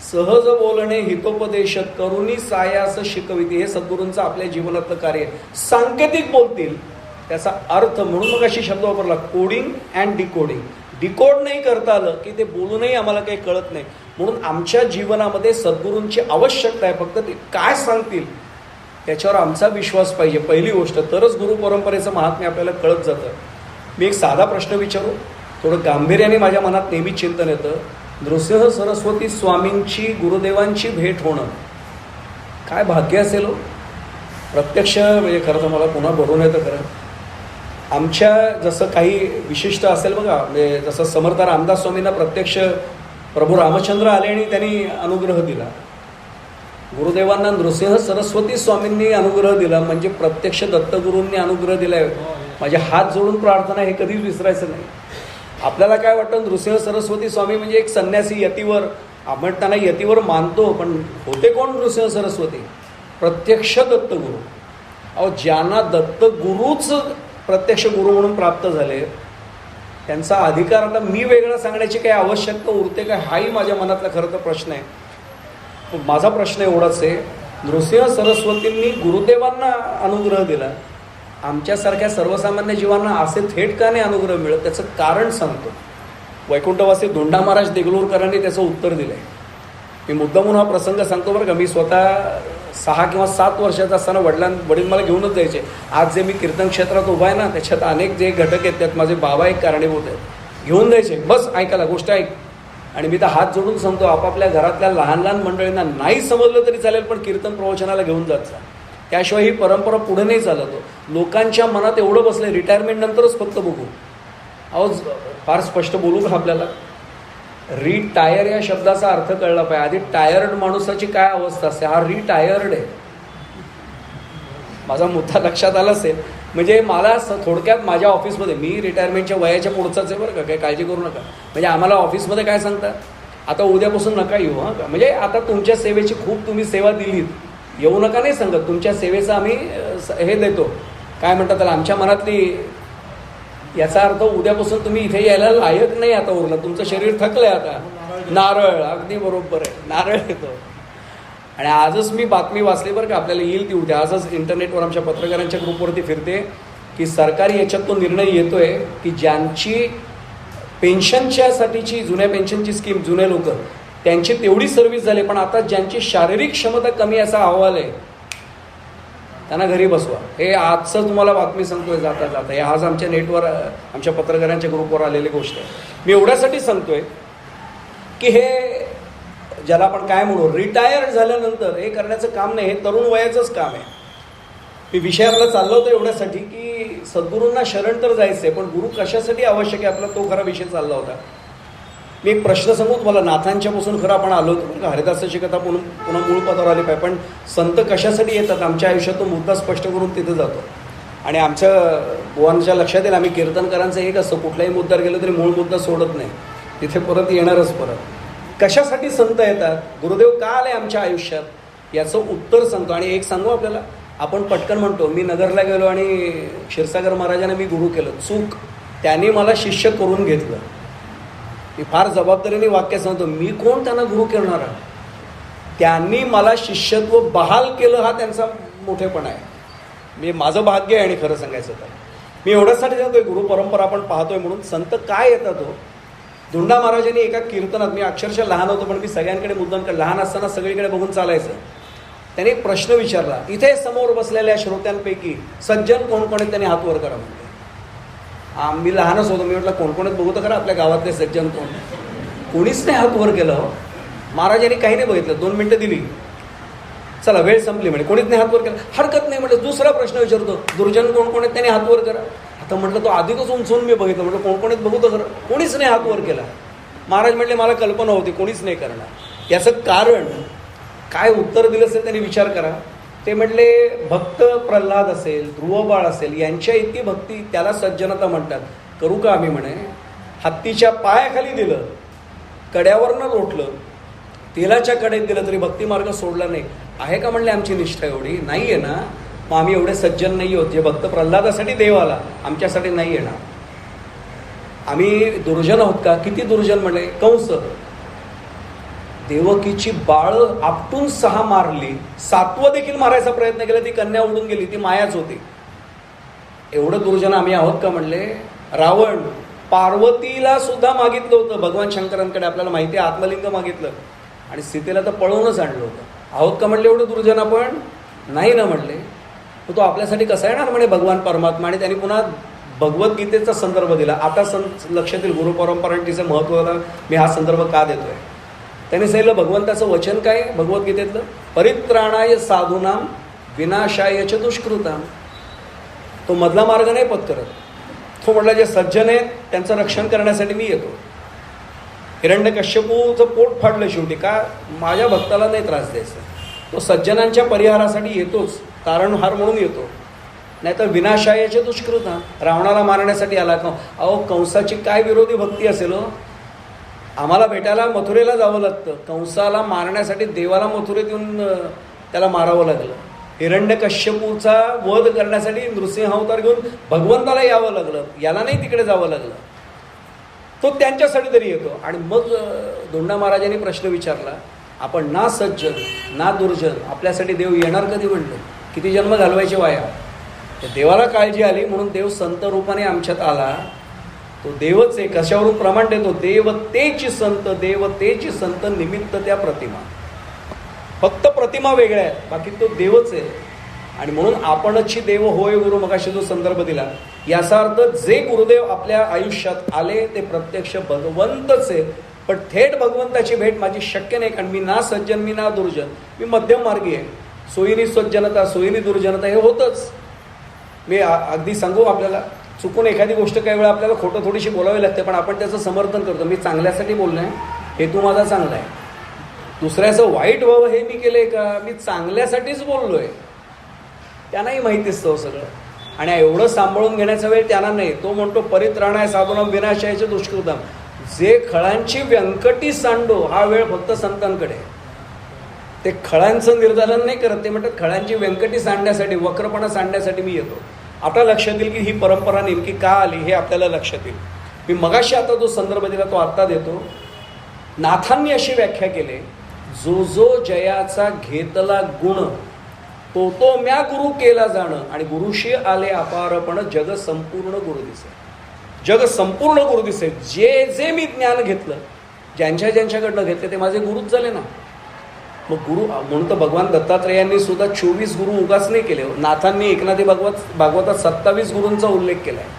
S1: सहज बोलणे हितोपदेश करुणी सायास शिकविते, हे सद्गुरूंचं आपल्या जीवनातलं कार्य. सांकेतिक बोलतील, त्याचा अर्थ, म्हणून मग अशी शब्द वापरला, कोडिंग अँड डिकोडिंग. डिकोड नाही करता आलं की ते बोलूनही आम्हाला काही कळत नाही. म्हणून आमच्या जीवनामध्ये सद्गुरूंची आवश्यकता आहे, फक्त ते काय सांगतील त्याच्यावर आमचा विश्वास पाहिजे पहिली गोष्ट, तरच गुरु परंपरेचं महात्म्य आपल्याला कळत जातं. मी एक साधा प्रश्न विचारू, थोडं गांभीर्याने माझ्या मनात नेहमी चिंतन येतं. नृसिंह सरस्वती स्वामींची गुरुदेवांची भेट होणं काय भाग्य असेल हो. प्रत्यक्ष म्हणजे खरं तर मला पुन्हा भरून येतं खरं. आमच्या जसं काही विशिष्ट असेल बघा, म्हणजे जसं समर्थ रामदास स्वामींना प्रत्यक्ष प्रभू रामचंद्र आले आणि त्यांनी अनुग्रह दिला, गुरुदेवांना नृसिंह सरस्वती स्वामींनी अनुग्रह दिला, म्हणजे प्रत्यक्ष दत्तगुरूंनी अनुग्रह दिलाय. माझे हात जोडून प्रार्थना, हे कधीच विसरायचं नाही. आपल्याला काय वाटतं, नृसिंह सरस्वती स्वामी म्हणजे एक संन्यासी, यतीवर आपण त्यांना यतीवर मानतो, पण होते कोण नृसिंह सरस्वती? प्रत्यक्ष दत्तगुरू. अहो, ज्यांना दत्तगुरूच प्रत्यक्ष गुरु म्हणून प्राप्त झाले, त्यांचा अधिकार आता मी वेगळं सांगण्याची काही आवश्यकता उरते का? हाही माझ्या मनातला खरं तर प्रश्न आहे. पण माझा प्रश्न एवढाच आहे, नृसिंह सरस्वतींनी गुरुदेवांना अनुग्रह दिला, आमच्यासारख्या सर्वसामान्य जीवांना असे थेट का नाही अनुग्रह मिळत? त्याचं कारण सांगतो. वैकुंठवासी धोंडा महाराज देगलूरकरांनी त्याचं उत्तर दिलं आहे. मी मुद्दामून हा प्रसंग सांगतो बरं का. मी स्वतः 6 किंवा 7 वर्षाचा असताना वडील मला घेऊनच जायचे. आज जे मी कीर्तन क्षेत्रात उभा आहे ना, त्याच्यात अनेक जे घटक आहेत त्यात माझे बाबा एक कारणीभूत आहेत. घेऊन जायचे, बस ऐकायला, गोष्ट ऐक. आणि मी तर हात जोडून सांगतो, आपापल्या घरातल्या लहान लहान मंडळींना नाही समजलं तरी चालेल, पण कीर्तन प्रवचनाला घेऊन जायचं. त्याशिवाय ही परंपरा पुढे नाही चालत. लोकांच्या मनात एवढं बसलं, रिटायरमेंट नंतरच फक्त बघू. अहो, फार स्पष्ट बोलू का आपल्याला? रिटायर या शब्दाचा अर्थ कळला पाहिजे. आधी टायर्ड माणसाची काय अवस्था असते, हा रिटायर्ड आहे. माझा मुद्दा लक्षात आला असेल. म्हणजे मला थोडक्यात माझ्या ऑफिसमध्ये, मी रिटायरमेंटच्या वयाच्या पुढचाच आहे बरं का, काही काळजी करू नका. म्हणजे आम्हाला ऑफिसमध्ये काय सांगतात, आता उद्यापासून नका येऊ. हां का, म्हणजे आता तुमच्या सेवेची खूप तुम्ही सेवा दिलीत, येऊ नका नाही सांगत, तुमच्या सेवेचं आम्ही हे देतो, काय म्हणतात त्याला, आमच्या मनातली, याचा अर्थ उद्यापासून तुम्ही इथे यायला लायक नाही आता उरलं, तुमचं शरीर थकलंय आता. नारळ, अगदी बरोबर आहे, नारळ येतो. आणि आजच मी बातमी वाचली बरं का, आपल्याला येईल ती उद्या, आजच इंटरनेटवर आमच्या पत्रकारांच्या ग्रुपवरती फिरते की सरकारी याच्यात तो निर्णय येतोय की ज्यांची पेन्शनच्यासाठीची, जुन्या पेन्शनची स्कीम, जुने लोक, त्यांची तेवढी सर्व्हिस झाली, पण आता ज्यांची शारीरिक क्षमता कमी असा अहवाल आहे, त्यांना घरी बसवा. हे आजचं तुम्हाला बातमी सांगतोय जाता जाता. हे आज आमच्या नेटवर, आमच्या पत्रकारांच्या ग्रुपवर आलेली गोष्ट आहे. मी एवढ्यासाठी सांगतोय की हे ज्याला आपण काय म्हणू, रिटायर झाल्यानंतर हे करण्याचं काम नाही, हे तरुण वयाचंच काम आहे. मी विषय आपला चालला होता एवढ्यासाठी की सद्गुरूंना शरण तर जायचं आहे, पण गुरु कशासाठी आवश्यक आहे आपला, तो खरा विषय चालला होता. मी एक प्रश्न सांगू तुम्हाला. नाथांच्यापासून खरं आपण आलो होतो, हरिदासाची कथा पुन्हा मूळ पदावर आली पाहिजे, पण संत कशासाठी येतात आमच्या आयुष्यात, तो मुद्दा स्पष्ट करून तिथे जातो. आणि आमच्या बुवांच्या लक्षात येईल, आम्ही कीर्तनकारांचं एक असतं, कुठलाही मुद्द्यावर गेलं तरी मूळ मुद्दा सोडत नाही, तिथे परत येणारच. परत कशासाठी संत येतात, गुरुदेव का आले आमच्या आयुष्यात, याचं उत्तर सांगतो. आणि एक सांगू आपल्याला, आपण पटकन म्हणतो, मी नगरला गेलो आणि क्षीरसागर महाराजांना मी गुरु केलं, चूक. त्यांनी मला शिष्य करून घेतलं. मी फार जबाबदारीने वाक्य सांगतो, मी कोण त्यांना गुरु करणार? त्यांनी मला शिष्यत्व बहाल केलं, हा त्यांचा मोठेपणा आहे. मी माझं भाग्य आहे. आणि खरं सांगायचं तर मी एवढ्यासाठी सांगतोय, गुरु परंपरा आपण पाहतोय म्हणून. संत काय येतात हो? धोंडा महाराजांनी एका कीर्तनात, मी अक्षरशः लहान होतो, पण मी सगळ्यांकडे मुद्दाम, लहान असताना सगळीकडे बघून चालायचं, त्यांनी एक प्रश्न विचारला. इथे समोर बसलेल्या श्रोत्यांपैकी सज्जन कोण कोण आहेत, त्यांनी हात वर करा म्हणते. मी लहानच होतो, मी म्हटलं कोण कोण आहेत बघू तर खरं आपल्या गावातले सज्जन कोण. कोणीच नाही हात वर केलं हो. महाराजांनी काही नाही बघितलं, 2 मिनिटं दिली, चला वेळ संपली म्हणे, कोणीच नाही हात वर केला. हरकत नाही म्हटलं, दुसरा प्रश्न विचारतो, दुर्जन कोण कोण आहेत, त्यांनी हात वर करा. आता म्हटलं तो अधिकच उंचवून मी बघितलं, म्हटलं कोण कोण आहेत बघू तर खरं, कोणीच नाही हात वर केला. महाराज म्हटले मला कल्पना होती, कोणीच नाही करणार. याचं कारण काय उत्तर दिलं असेल त्यांनी विचार करा. ते म्हटले भक्त प्रल्हाद असेल, ध्रुवबाळ असेल, यांच्या इतकी भक्ती, त्याला सज्जनता म्हणतात. करू का आम्ही म्हणे, हत्तीच्या पायाखाली दिलं, कड्यावरनं लोटलं, तेलाच्या कडेत दिलं तरी भक्ती मार्ग सोडला नाही. आहे का म्हणले आमची निष्ठा एवढी? नाही आहे ना. मग आम्ही एवढे सज्जन नाही आहोत. जे भक्त प्रल्हादासाठी देव आला, आमच्यासाठी नाही येणार. आम्ही दुर्जन आहोत का? किती दुर्जन म्हणले. कंस देवकीची बाळ आपटून 6 मारली, 7वं देखील मारायचा प्रयत्न केला, ती कन्या उडून गेली, ती मायाच होती. एवढं दुर्जन आम्ही आहोत का म्हणले. रावण पार्वतीला सुद्धा मागितलं होतं भगवान शंकरांकडे, आपल्याला माहिती आहे, आत्मलिंग मागितलं, आणि सीतेला तर पळवूनच आणलं होतं. आहोत का म्हणले एवढं दुर्जन आपण? नाही ना म्हणले. तो आपल्यासाठी कसा येणार म्हणे भगवान परमात्मा. आणि त्यांनी पुन्हा भगवद्गीतेचा संदर्भ दिला. आता लक्षात येईल गुरुपरंपरा आणि तिचं महत्त्वाला मी हा संदर्भ का देतोय. त्यांनी सांगितलं भगवंताचं वचन काय भगवद्गीतेतलं, परित्राणाय साधूनाम विनाशाय च दुष्कृताम. तो मधला मार्ग नाही पत्करत. तो म्हटला जे सज्जन आहेत त्यांचं रक्षण करण्यासाठी मी येतो. हिरण्यकश्यपूचं पोट फाडलं शेवटी, का माझ्या भक्ताला नाही त्रास द्यायचा. तो सज्जनांच्या परिहारासाठी येतोच, तारणहार म्हणून येतो. नाहीतर विनाशायाचे दुष्कृता, रावणाला मारण्यासाठी आला. अहो कंसाची काय विरोधी भक्ती असेल हो. आम्हाला भेटायला मथुरेला जावं लागतं. कंसाला मारण्यासाठी देवाला मथुरेत येऊन त्याला मारावं लागलं. हिरण्यकश्यपूचा वध करण्यासाठी नृसिंह अवतार घेऊन भगवंताला यावं लागलं. याला नाही तिकडे जावं लागलं. तो त्यांच्यासाठी तरी येतो. आणि मग धोंडा महाराजांनी प्रश्न विचारला, आपण ना सज्जन ना दुर्जन, आपल्यासाठी देव येणार कधी म्हणलं? किती जन्म घालवायचे वाया? त्या देवाला काळजी आली म्हणून देव संत रूपाने आमच्यात आला. तो देवच आहे. कशावरून प्रमाण देतो? देवतेची संत, देवतेची संत निमित्त त्या प्रतिमा. फक्त प्रतिमा वेगळ्या आहेत, बाकी तो देवच आहे. आणि म्हणून आपणची देव होय गुरु, मगाशी जो संदर्भ दिला, याचा अर्थ जे गुरुदेव आपल्या आयुष्यात आले ते प्रत्यक्ष भगवंतच आहे. पण थेट भगवंताची भेट माझी शक्य नाही, कारण मी ना सज्जन मी ना दुर्जन, मी मध्यम मार्गी आहे. सोयीनी सज्जनता सोयीनी दुर्जनता हे होतच. मी अगदी सांगू, आपल्याला चुकून एखादी गोष्ट काही वेळा आपल्याला खोटं थोडीशी बोलावी लागते, पण आपण त्याचं समर्थन करतो. मी चांगल्यासाठी बोललो आहे, हेतू माझा चांगला आहे. दुसऱ्याचं वाईट व्हावं हे मी केलंय का? मी चांगल्यासाठीच बोललोय. त्यांनाही माहिती असतं सगळं. आणि एवढं सांभाळून घेण्याचा वेळ त्यांना नाही. तो म्हणतो परित्राणाय साधूनाम विनाशायचे दुष्कृतम. जे खळांची व्यंकटी सांडो, हा वेळ फक्त संतांकडे. ते खळांचं निर्धारण नाही करत. ते म्हणतात खळांची व्यंकटी सांडण्यासाठी, वक्रपणा सांडण्यासाठी मी येतो. आता लक्षात येईल की ही परंपरा नेमकी का आली हे आपल्याला लक्षात येईल. मी मगाशी आता जो संदर्भ दिला तो आत्ता देतो. नाथांनी अशी व्याख्या केली, जो जो जयाचा घेतला गुण, तो तो म्या गुरु केला जाणं. आणि गुरुशी आले अपारपण, जग संपूर्ण गुरु दिसे. जग संपूर्ण गुरु दिसे. जे जे मी ज्ञान घेतलं, ज्यांच्या ज्यांच्याकडनं घेतले, ते माझे गुरुच झाले ना. मग गुरु म्हणून तर भगवान दत्तात्रेयांनी सुद्धा 24 गुरु उगाच नाही केले. नाथांनी एकनाथी भागवतात 27 गुरूंचा उल्लेख केला आहे.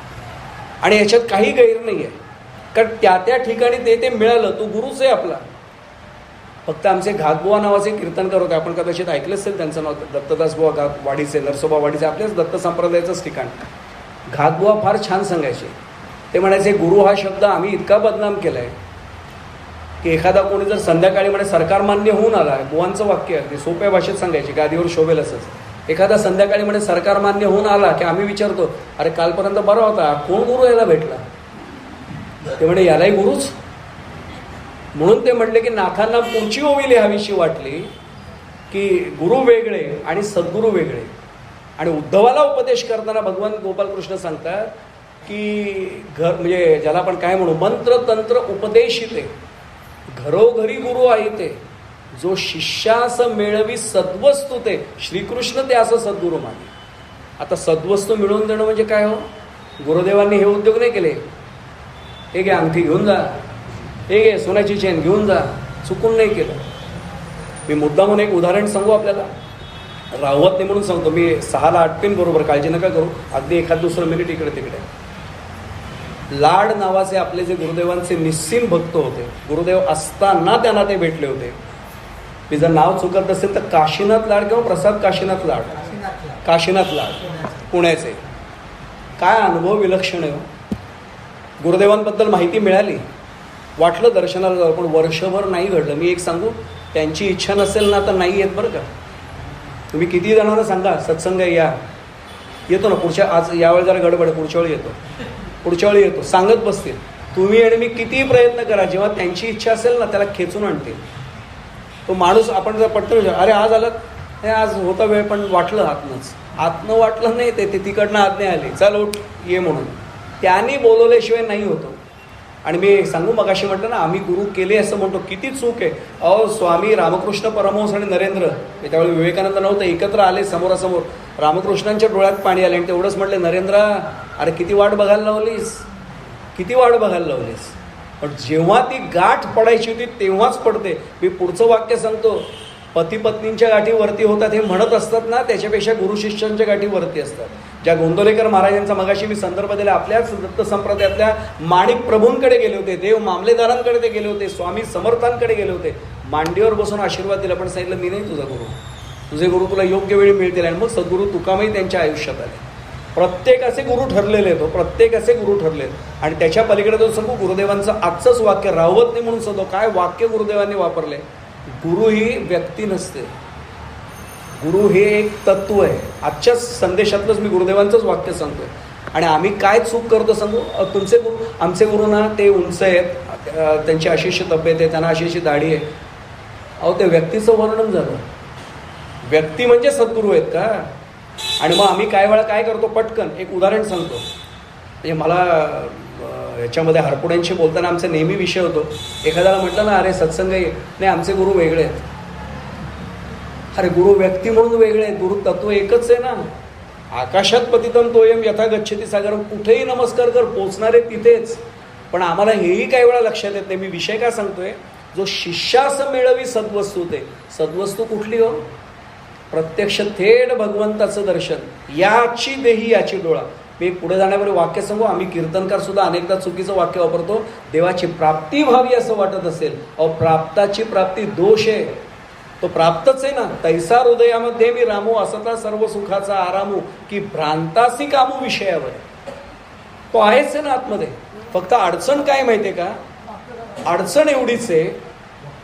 S1: आणि याच्यात काही गैर नाही आहे, कारण त्या त्या ठिकाणी ते मिळालं. तो गुरुच आहे आपला. फक्त आमचे घातबुवा नावाचे कीर्तनकार होते, आपण कदाचित ऐकलं असेल त्यांचं नाव, दत्तदास बुवा वाडीचे, नरसोबा वाडीचे, आपल्याच दत्त संप्रदायाचंच ठिकाण. घातबुवा फार छान सांगायचे. ते म्हणायचे, गुरु हा शब्द आम्ही इतका बदनाम केला आहे की एखादा कोणी जर संध्याकाळी म्हणे सरकार मान्य होऊन आला, बुवांचं वाक्य अगदी सोप्या भाषेत सांगायचे, गादीवर शोभेल असंच. एखादा संध्याकाळी म्हणे सरकार मान्य होऊन आला की आम्ही विचारतो, अरे कालपर्यंत बरा होता, कोण गुरु याला भेटला? ते म्हणे यालाही गुरुच. म्हणून ते म्हणले की नाथांना पुढची ओवी लिहावीशी वाटली की गुरु वेगळे आणि सद्गुरू वेगळे. आणि उद्धवाला उपदेश करताना भगवान गोपालकृष्ण सांगतात की घर म्हणजे ज्याला आपण काय म्हणू, मंत्र तंत्र उपदेशिते घरोघरी गुरु आहे ते, जो शिष्यास मेळवी सद्वस्तू ते श्रीकृष्ण ते असं सद्गुरू माने. आता सद्वस्तू मिळवून देणं म्हणजे काय हो? गुरुदेवांनी हे उद्योग नाही केले. हे घे अंगठी घेऊन जा, हे घे सोन्याची चेन घेऊन जा, चुकून नाही केलं. मी मुद्दा म्हणून एक उदाहरण सांगू आपल्याला, रावत नाही म्हणून सांगतो. मी 6ला आटपेन बरोबर, काळजी नका करू. अगदी एखाद दुसरं मिनिट इकडे तिकडे. लाड नावाचे आपले जे गुरुदेवांचे निस्सीम भक्त होते, गुरुदेव असताना त्यांना ते भेटले होते. मी जर नाव चुकत असेल तर काशीनाथ लाड किंवा प्रसाद काशीनाथ लाड, काशीनाथ लाड पुण्याचे. काय अनुभव विलक्षण आहे. गुरुदेवांबद्दल माहिती मिळाली, वाटलं दर्शनाला जावं, पण वर्षभर नाही घडलं. मी एक सांगू, त्यांची इच्छा नसेल ना तर नाही येत बरं का. तुम्ही किती जणांना सांगा सत्संग या, येतो ना. पुढच्या आज यावेळी जरा गडबड, पुढच्या वेळी येतो, पुढच्या वेळी येतो सांगत बसतील. तुम्ही आणि मी कितीही प्रयत्न करा, जेव्हा त्यांची इच्छा असेल ना त्याला खेचून आणतील. तो माणूस आपण जर पटकन विचार, अरे आज आलात? नाही आज होता वेळ, पण वाटलं आतनं वाटलं नाही. ते तिकडनं आज्ञा आली, चल उठ ये म्हणून. त्यांनी बोलवल्याशिवाय नाही होतो. आणि मी सांगू, मगाशी म्हटलं ना आम्ही गुरु केले असं म्हणतो, किती चूक आहे. अहो स्वामी रामकृष्ण परमहंस आणि नरेंद्र, त्यावेळी विवेकानंद नव्हतं, एकत्र आले समोरासमोर. रामकृष्णांच्या डोळ्यात पाणी आले आणि तेवढंच म्हटले, नरेंद्र अरे किती वाट बघायला लावलीस, किती वाट बघायला लावलीस. पण जेव्हा ती गाठ पडायची होती तेव्हाच पडते. मी पुढचं वाक्य सांगतो, पती पत्नींच्या गाठी वरती होतात हे म्हणत असतात ना, त्याच्यापेक्षा गुरु शिष्यांच्या गाठी वरती असतात. ज्या गोंदवलेकर महाराजांचा मगाशी मी संदर्भ दिला, आपल्याच दत्त संप्रदायातल्या माणिक प्रभूंकडे गेले होते, देव मामलेदारांकडे ते गेले होते, स्वामी समर्थांकडे गेले होते, मांडीवर बसून आशीर्वाद दिला, पण सांगितलं मी नाही तुझा गुरु, तुझे गुरु तुला योग्य वेळी मिळतील. आणि मग सद्गुरू तुकामही त्यांच्या आयुष्यात आले. प्रत्येकाचे गुरु ठरलेले तो, प्रत्येकाचे गुरु ठरले. आणि त्याच्या पलीकडे जो सांगू, गुरुदेवांचं आजचंच वाक्य रावत नाही म्हणून सांगतो, काय वाक्य गुरुदेवांनी वापरले. गुरु ही व्यक्ती नसते, गुरु हे एक तत्व आहे. आजच्याच संदेशातलंच मी गुरुदेवांचंच वाक्य सांगतोय. आणि आम्ही काय चूक करतो सांगू, तुमचे गुरु आमचे गुरु ना ते उंच आहेत, त्यांची अशी अशी तब्येत आहे, त्यांना अशी अशी दाढी आहे. अहो ते व्यक्तीचं वर्णन झालं. व्यक्ती म्हणजे सद्गुरू आहेत का? आणि मग आम्ही काय वेळा काय करतो, पटकन एक उदाहरण सांगतो. म्हणजे मला याच्यामध्ये हरपुड्यांशी बोलताना आमचा नेहमी विषय होतो. एखाद्याला म्हटलं ना, अरे सत्संग नाही, आमचे गुरु वेगळे आहेत. अरे गुरु व्यक्ती म्हणून वेगळे आहेत, गुरु तत्व एकच आहे ना. आकाशात पतितम तोयम यथा गच्छति सागरम, कुठेही नमस्कार कर, पोचणारे तिथेच. पण आम्हाला हेही काही वेळा लक्षात येत नाही. मी विषय काय सांगतोय, जो शिष्यास मिळवी सद्वस्तू, ते सद्वस्तू कुठली हो? प्रत्यक्ष थेट भगवंताचं दर्शन. याची देही याची डोळा. मी पुढे जाण्यापूर्वी वाक्य सांगू. आम्ही कीर्तनकार सुद्धा अनेकदा चुकीचं वाक्य वापरतो. देवाची प्राप्ती व्हावी असं वाटत असेल, अहो प्राप्ताची प्राप्ती दोष आहे. तो प्राप्तच आहे ना. तैसा हृदयामध्ये मी रामू, असता सर्व सुखाचा आरामू, की भ्रांतासी कामू विषयावर. तो आहेच आहे ना आतमध्ये. फक्त अडचण काय माहितीये का? अडचण एवढीच आहे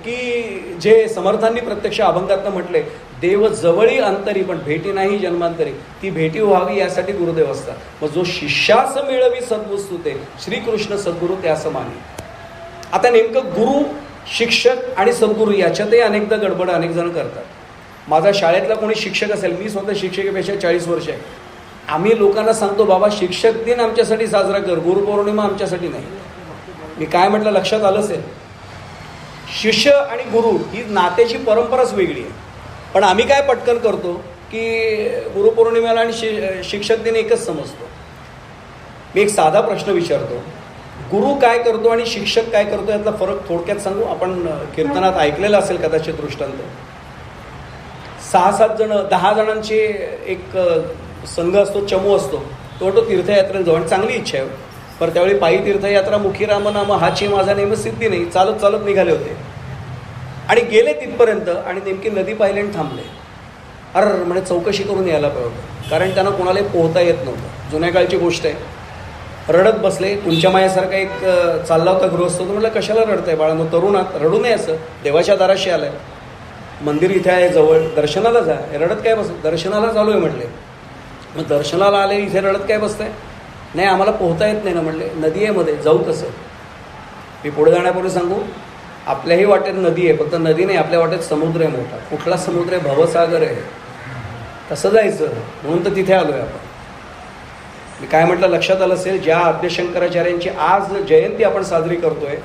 S1: की जे समर्थांनी प्रत्यक्ष अभंगातनं म्हटले, देव जवळी अंतरी पण भेटी नाही जन्मांतरी. ती भेटी व्हावी यासाठी गुरुदेव असतात. मग जो शिष्यास मिळवी सद्वस्तू, ते श्रीकृष्ण सद्गुरू त्यास मानी. आता नेमकं गुरु, शिक्षक आणि सद्गुरू याच्यातही अनेकदा गडबड अनेक जण करतात. माझा शाळेतला कोणी शिक्षक असेल, मी स्वतः शिक्षकेपेक्षा 40 वर्ष आहे. आम्ही लोकांना सांगतो, बाबा शिक्षक दिन आमच्यासाठी साजरा कर, गुरुपौर्णिमा आमच्यासाठी नाही. मी काय म्हटलं लक्षात आलं असेल. शिष्य आणि गुरु ही नात्याची परंपराच वेगळी आहे. पण आम्ही काय पटकन करतो की गुरुपौर्णिमेला आणि शिक्षक दिन एकच समजतो. मी एक साधा प्रश्न विचारतो, गुरु काय करतो आणि शिक्षक काय करतो यातला फरक थोडक्यात सांगू. आपण कीर्तनात ऐकलेला असेल कदाचित दृष्टांत. 6-7 जण 10 जणांचे एक संघ असतो, चमू असतो. तो तीर्थयात्रेला जाऊ, आणि चांगली इच्छा आहे. पर त्यावेळी पायी तीर्थयात्रा, मुखी रामनाम हाची माझा नेम सिद्धी नाही, चालत चालत निघाले होते. आणि गेले तिथपर्यंत आणि नेमकी नदी पाहिली आणि थांबले. अरे म्हणजे चौकशी करून यायला पाहिजे, कारण त्यांना कोणालाही पोहता येत नव्हतं. जुन्या काळची गोष्ट आहे. रडत बसले. कुंच्या मायासारखा एक चालला होता गृहस्थ. तो म्हटलं कशाला रडतंय बाळांनो, तरुणात रडू नये, असं देवाच्या दाराशी आलाय, मंदिर इथे आहे जवळ, दर्शनाला जा. रडत काय बस, दर्शनाला चालू आहे म्हटले. मग दर्शनाला आले, इथे रडत काय बसतंय? नाही आम्हाला पोहता येत नाही ना. म्हटले नदी आहे मध्ये, जाऊ कसं? मी पुढे जाण्यापूर्वी सांगू, आपल्याही वाटेत नदी आहे, फक्त नदी नाही, आपल्या वाटेत समुद्र आहे मोठा. कुठला समुद्र आहे? भवसागर आहे. कसं जायचं? म्हणून तर तिथे आलोय आपण. मी काय म्हटलं लक्षात आलं असेल, ज्या आद्यशंकराचार्यांची आज जयंती आपण साजरी करतोय,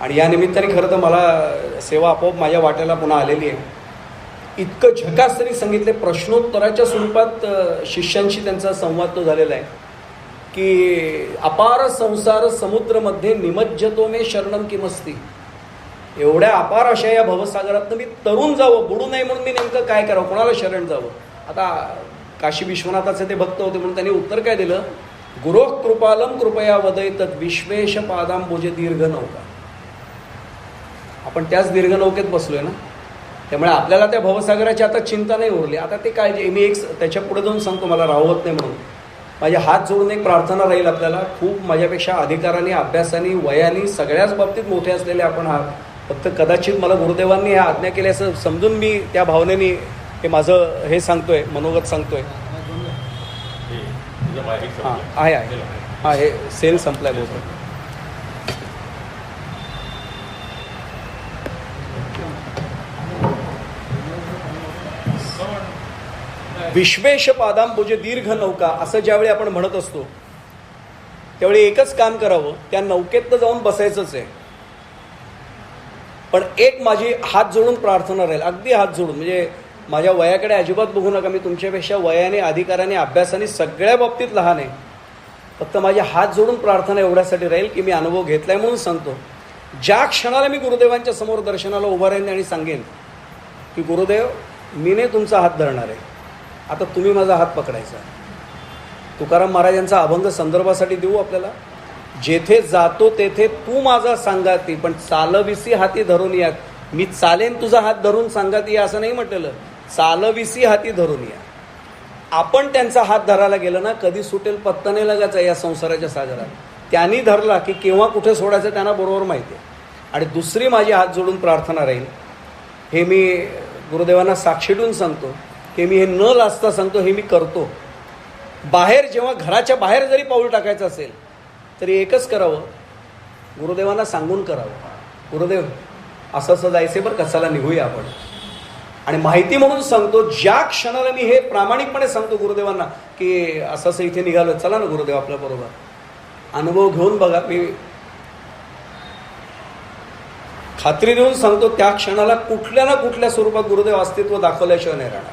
S1: आणि या निमित्ताने खरं तर मला सेवा आपोआप माझ्या वाट्याला पुन्हा आलेली आहे. इतकं झकास तरी सांगितले. प्रश्नोत्तराच्या स्वरूपात शिष्यांशी त्यांचा संवाद तो झालेला आहे की अपार संसार समुद्रमध्ये निमज्जतो मे शरणम किमस्ती. एवढ्या अपार अशा या भवसागरातनं मी तरुण जावं, बुडू नये म्हणून मी नेमकं काय करावं, कोणाला शरण जावं? आता काशी विश्वनाथाचे ते भक्त होते म्हणून त्यांनी उत्तर काय दिलं, गुरोः कृपालम कृपया वदयत विश्वेश पादांबुजे दीर्घ नौका. आपण त्याच दीर्घ नौकेत बसलोय ना. त्यामुळे आपल्याला त्या भवसागराची आता चिंता नाही उरली. आता ते काळजी. मी एक त्याच्या पुढे जाऊन सांगतो, मला राहवत नाही म्हणून. माझे हात जोडून एक प्रार्थना राहील आपल्याला. खूप माझ्यापेक्षा अधिकाराने, अभ्यासाने, वयाने सगळ्याच बाबतीत मोठे असलेले आपण आहात. फक्त कदाचित मला गुरुदेवांनी ह्या आज्ञा केली असं समजून मी त्या भावनेने हे माझं हे सांगतोय, मनोगत सांगतोय. हां आहे आहे हां, हे सेल संपलाय बोलतो. विश्वेश पादांबुजे दीर्घ नौका असं ज्यावेळी आपण म्हणत असतो, त्यावेळी एकच काम करावं, त्या नौकेत जाऊन बसायचंच आहे. पण एक माझी हात जोडून प्रार्थना राहील, अगदी हात जोडून. म्हणजे माझ्या वयाकडे अजिबात बघू नका. मी तुमच्यापेक्षा वयाने, अधिकाराने, अभ्यासाने सगळ्या बाबतीत लहान आहे. फक्त माझ्या हात जोडून प्रार्थना एवढ्यासाठी राहील की मी अनुभव घेतलाय म्हणून सांगतो. ज्या क्षणाला मी गुरुदेवांच्या समोर दर्शनाला उभा राहीन आणि सांगेन की गुरुदेव मी नाही तुमचा हात धरणार आहे, आता तुम्ही माझा हात पकडायचा. तुकाराम महाराजांचा अभंग संदर्भासाठी देऊ आपल्याला. जेथे जातो तेथे तू माझा सांगाती, पण चालविसी हाती धरून या. मी चालेन तुझा हात धरून सांगाती या असं नाही म्हटलेलं, चालविसी हाती धरून या. आपण त्यांचा हात धरायला गेलं ना, कधी सुटेल पत्ता नाही लागायचा या संसाराच्या सागरात. त्यांनी धरला की केव्हा कुठे सोडायचं त्यांना बरोबर माहिती आहे. आणि दुसरी माझी हात जोडून प्रार्थना राहील, हे मी गुरुदेवांना साक्षी देऊन सांगतो, हे मी हे न लाजता सांगतो, हे मी करतो. बाहेर जेव्हा घराच्या बाहेर जरी पाऊल टाकायचं असेल तरी एकच करावं, गुरुदेवांना सांगून करावं, गुरुदेव असं असं जायचं बरं का, चला निघूया आपण. आणि माहिती म्हणून सांगतो, ज्या क्षणाला मी हे प्रामाणिकपणे सांगतो गुरुदेवांना की असं असं इथे निघालो, चला ना गुरुदेव आपल्याबरोबर, अनुभव घेऊन बघा. मी खात्री देऊन सांगतो, त्या क्षणाला कुठल्या ना कुठल्या स्वरूपात गुरुदेव अस्तित्व दाखवल्याशिवाय नाही राहणार.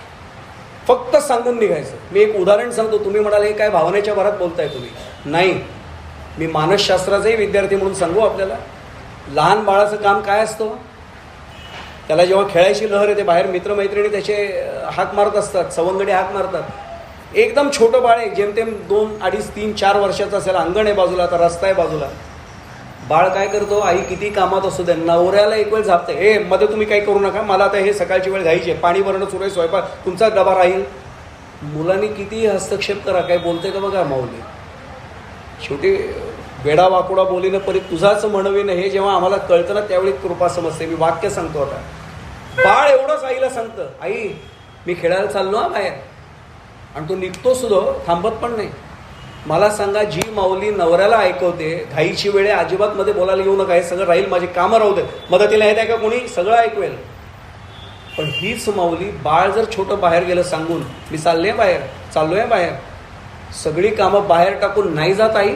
S1: फक्त सांगून निघायचं. मी एक उदाहरण सांगतो. तुम्ही म्हणाले हे काय भावनेच्या भरात बोलताय तुम्ही. नाही, मी मानसशास्त्राचाही विद्यार्थी म्हणून सांगू आपल्याला. लहान बाळाचं काम काय असतं, त्याला जेव्हा खेळायची लहर येते, बाहेर मित्रमैत्रिणी त्याचे हाक मारत असतात, सवंगडी हाक मारतात. एकदम छोटं बाळ आहे, जेमतेम 2, 2.5, 3, 4 वर्षाचं असेल, अंगण आहे बाजूला, आता रस्ता आहे बाजूला. बाळ काय करतो, आई किती कामात असू दे, नवऱ्याला एक वेळ झापते, हे मध्ये तुम्ही काही करू नका, मला आता हे सकाळची वेळ घ्यायची आहे, पाणी भरणं सुरू आहे, स्वयंपाक तुमचा डबा राहील. मुलांनी किती हस्तक्षेप करा, काय बोलते का बघा माऊली. शेवटी वेडा वाकुडा बोलीनं परी तुझाच म्हणवीन, हे जेव्हा आम्हाला कळतं ना त्यावेळी कृपा समजते. मी वाक्य सांगतो आता. बाळ एवढंच आईला सांगतं, आई मी खेळायला चाललो हा बाहेर, आणि तो निघतो सुद्धा, थांबत पण नाही. मला सांगा, जी माऊली नवऱ्याला ऐकवते, घाईची वेळे अजिबात मध्ये बोलायला येऊ नका, हे सगळं राहील, माझी कामं राहू दे, मदतीला येत आहे का कोणी, सगळं ऐकवेल. पण हीच माऊली बाळ जर छोटं बाहेर गेलं सांगून, मी चाललोय बाहेर, सगळी कामं बाहेर टाकून नाही जात आई,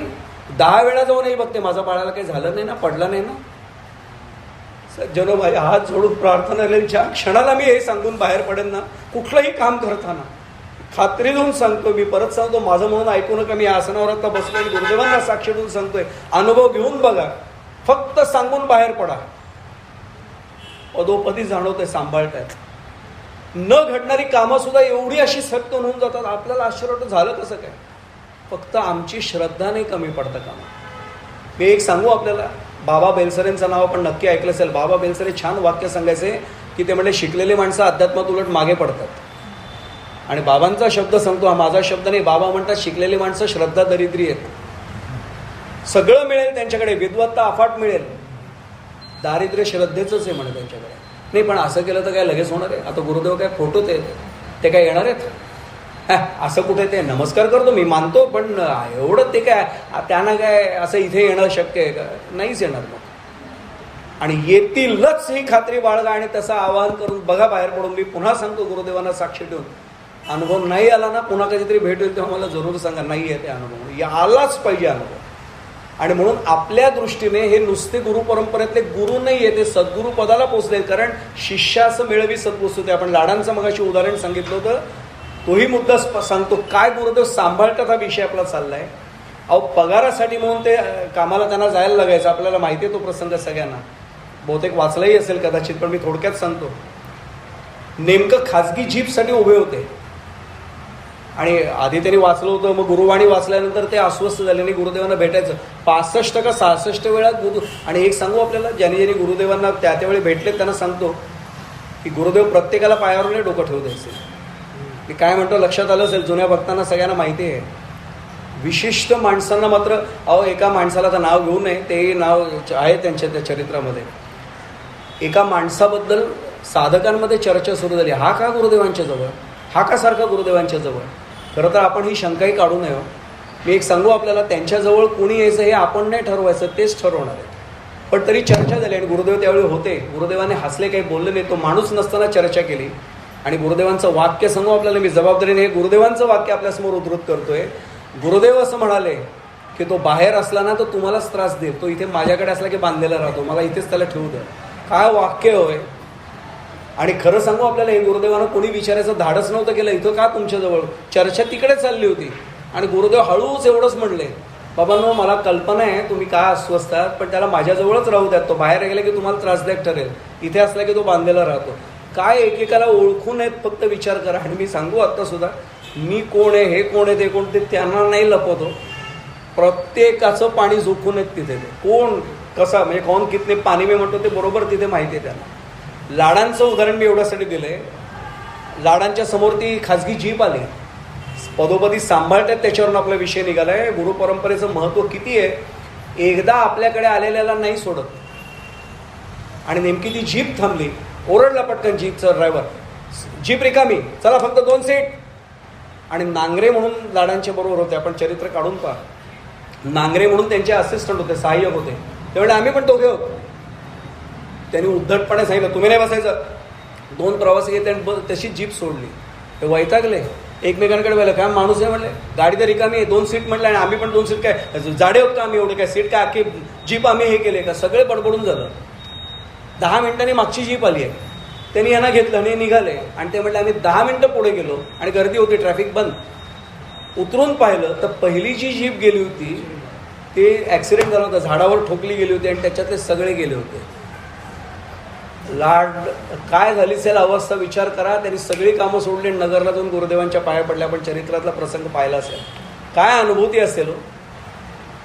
S1: 10 वेळा जाऊनही बघते, माझ्या बाळाला काही झालं नाही ना, पडलं नाही ना. सज्जनो, माझ्या हात जोडून प्रार्थना राहील, ज्या क्षणाला मी हे सांगून बाहेर पडेन ना, कुठलंही काम करताना खात्री देऊन सांगतो, मी परत सांगतो, माझं म्हणून ऐकू नका. मी आसनावर आता बसलोय, गुरुदेवांना साक्ष देऊन सांगतोय, अनुभव घेऊन बघा. फक्त सांगून बाहेर पडा. पदोपदी जाणवतंय, सांभाळतायत. न घडणारी कामं सुद्धा एवढी अशी सक्त होऊन जातात, आपल्याला आश्चर्य झालं कसं काय. फक्त आमची श्रद्धा नाही कमी पडतं कामा. मी एक सांगू आपल्याला, बाबा बेलसरेंचं नाव आपण नक्की ऐकलं असेल. बाबा बेलसरे छान वाक्य सांगायचे की ते म्हणजे शिकलेली माणसं अध्यात्मात उलट मागे पडतात. आणि बाबांचा शब्द सांगतो, हा माझा शब्द नाही. बाबा म्हणतात, शिकलेली माणसं श्रद्धा दरिद्री आहेत. सगळं मिळेल त्यांच्याकडे, विद्वत्ता अफाट मिळेल, दारिद्र्य श्रद्धेचंच आहे म्हणे त्यांच्याकडे. नाही, पण असं केलं तर काय लगेच होणार आहे. आता गुरुदेव काय फोटो ते काय येणार आहेत, असं कुठे. ते नमस्कार करतो, मी मानतो, पण एवढं ते काय त्यांना काय असं इथे येणं शक्य आहे का, नाहीच येणार मग. आणि येतीलच ही खात्री बाळगा. आणि तसं आवाहन करून बघा बाहेर पडून. मी पुन्हा सांगतो गुरुदेवांना साक्ष ठेवून, अनुभव नाही आला ना, पुन्हा कधीतरी भेट होईल तेव्हा मला जरूर सांगा, नाही आहे ते अनुभव, आलाच पाहिजे अनुभव. आणि म्हणून आपल्या दृष्टीने हे नुसते गुरु परंपरेतले गुरु नाही आहे, ते सद्गुरु पदाला पोचले. कारण शिष्यास मिळवी सद्पुस्तुते. आपण लाडांचं मगाशी उदाहरण सांगितलं होतं, तोही मुद्दा सांगतो. काय गुरुदेव सांभाळतात हा विषय आपला चाललाय. अहो, पगारासाठी म्हणून ते कामाला त्यांना जायला लागायचं. आपल्याला माहिती आहे तो प्रसंग सगळ्यांना, बहुतेक वाचलाही असेल कदाचित, पण मी थोडक्यात सांगतो. नेमकं खाजगी जीपसाठी उभे होते, आणि आधी त्यांनी वाचलं होतं, मग गुरुवाणी वाचल्यानंतर ते अस्वस्थ झाले आणि गुरुदेवांना भेटायचं. 65 का 66 वेळा आणि एक सांगू आपल्याला, ज्यांनी गुरुदेवांना त्यावेळी भेटले त्यांना सांगतो की गुरुदेव प्रत्येकाला पायावर नाही डोकं ठेवू द्यायचे. मी काय म्हणतो लक्षात आलं असेल, जुन्या भक्तांना सगळ्यांना माहिती आहे. विशिष्ट माणसांना मात्र, अहो एका माणसाला तर नाव घेऊ नये, ते नाव आहे त्यांच्या त्या चरित्रामध्ये. एका माणसाबद्दल साधकांमध्ये चर्चा सुरू झाली, हा का गुरुदेवांच्या जवळ, हा का सारखा गुरुदेवांच्या जवळ. खरं तर आपण ही शंकाही काढू नये. मी एक सांगू आपल्याला, त्यांच्याजवळ कोणी यायचं हे आपण नाही ठरवायचं, तेच ठरवणार आहे. पण तरी चर्चा झाली आणि गुरुदेव त्यावेळी होते. गुरुदेवाने हसले, काही बोलले नाही. तो माणूस नसताना चर्चा केली. आणि गुरुदेवांचं वाक्य सांगू आपल्याला, मी जबाबदारीने हे गुरुदेवांचं वाक्य आपल्यासमोर उद्धृत करतोय. गुरुदेव असं म्हणाले की तो बाहेर असला ना तर तुम्हालाच त्रास देईल, तो इथे माझ्याकडे असला की बांधलेला राहतो, मला इथेच त्याला ठेवू द्या. काय वाक्य होय. आणि खरं सांगू आपल्याला, हे गुरुदेवानं कोणी विचारायचं धाडस नव्हतं केलं, इथं का तुमच्याजवळ, चर्चा तिकडे चालली होती. आणि गुरुदेव हळूच एवढंच म्हणले, बाबांनो मला कल्पना आहे तुम्ही का अस्वस्थ आहात, पण त्याला माझ्याजवळच राहू द्यात, तो बाहेर गेला की तुम्हाला त्रासदायक ठरेल, इथे असला की तो बांधलेला राहतो. काय एकेकाला ओळखून आहेत, फक्त विचार करा. आणि मी सांगू आत्ता सुद्धा, मी कोण आहे, हे कोण आहे, ते कोण, ते त्यांना नाही लपवतो. प्रत्येकाचं पाणी झोपून आहेत तिथे, ते कोण कसा, म्हणजे कोण कितने पाणी मी म्हणतो ते बरोबर तिथे माहिती आहे त्यांना. लाडांचं उदाहरण मी एवढ्यासाठी दिलंय, लाडांच्या समोर ती खाजगी जीप आली, पदोपदी सांभाळतात, त्याच्यावरून आपला विषय निघालाय. गुरु परंपरेचं महत्व किती आहे. एकदा आपल्याकडे आलेल्याला नाही सोडत. आणि नेमकी ती जीप थांबली, ओरडला पटकन जीपचा ड्रायव्हर, जीप रिकामी, चला फक्त 2 सीट. आणि नांगरे म्हणून लाडांच्या बरोबर होते, आपण चरित्र काढून पहा. नांगरे म्हणून त्यांचे असिस्टंट होते, सहाय्यक होते. त्यावेळी आम्ही पण दोघे होतो. त्यांनी उद्धटपणे सांगितलं तुम्ही नाही बसायचं. 2 प्रवासी घेतले आणि तशी जीप सोडली. ते वैतागले, एकमेकांकडे पाहिलं, काय माणूस आहे म्हणले, गाडी तर रिकामी आहे, 2 सीट म्हटलं आणि आम्ही पण 2 सीट काय जाडे होत का आम्ही, एवढे काय सीट काय अख्खी जीप आम्ही हे केले का, सगळे बडबडून झालं. 10 मिनिटांनी मागची जीप आली आहे. त्यांनी यांना घेतलं आणि निघाले आणि ते म्हटले आम्ही 10 मिनिटं पुढे गेलो आणि गर्दी होती, ट्रॅफिक बंद. उतरून पाहिलं तर पहिली जी जीप गेली होती ते ॲक्सिडेंट झाला होता, झाडावर ठोकली गेली होती आणि त्याच्यातले सगळे गेले होते. लाड काय झाली असेल अवस्था विचार करा. त्यांनी सगळी कामं सोडली, नगरला जाऊन गुरुदेवांच्या पाया पडल्या. पण चरित्रातला प्रसंग पाहिला असेल, काय अनुभूती असेल.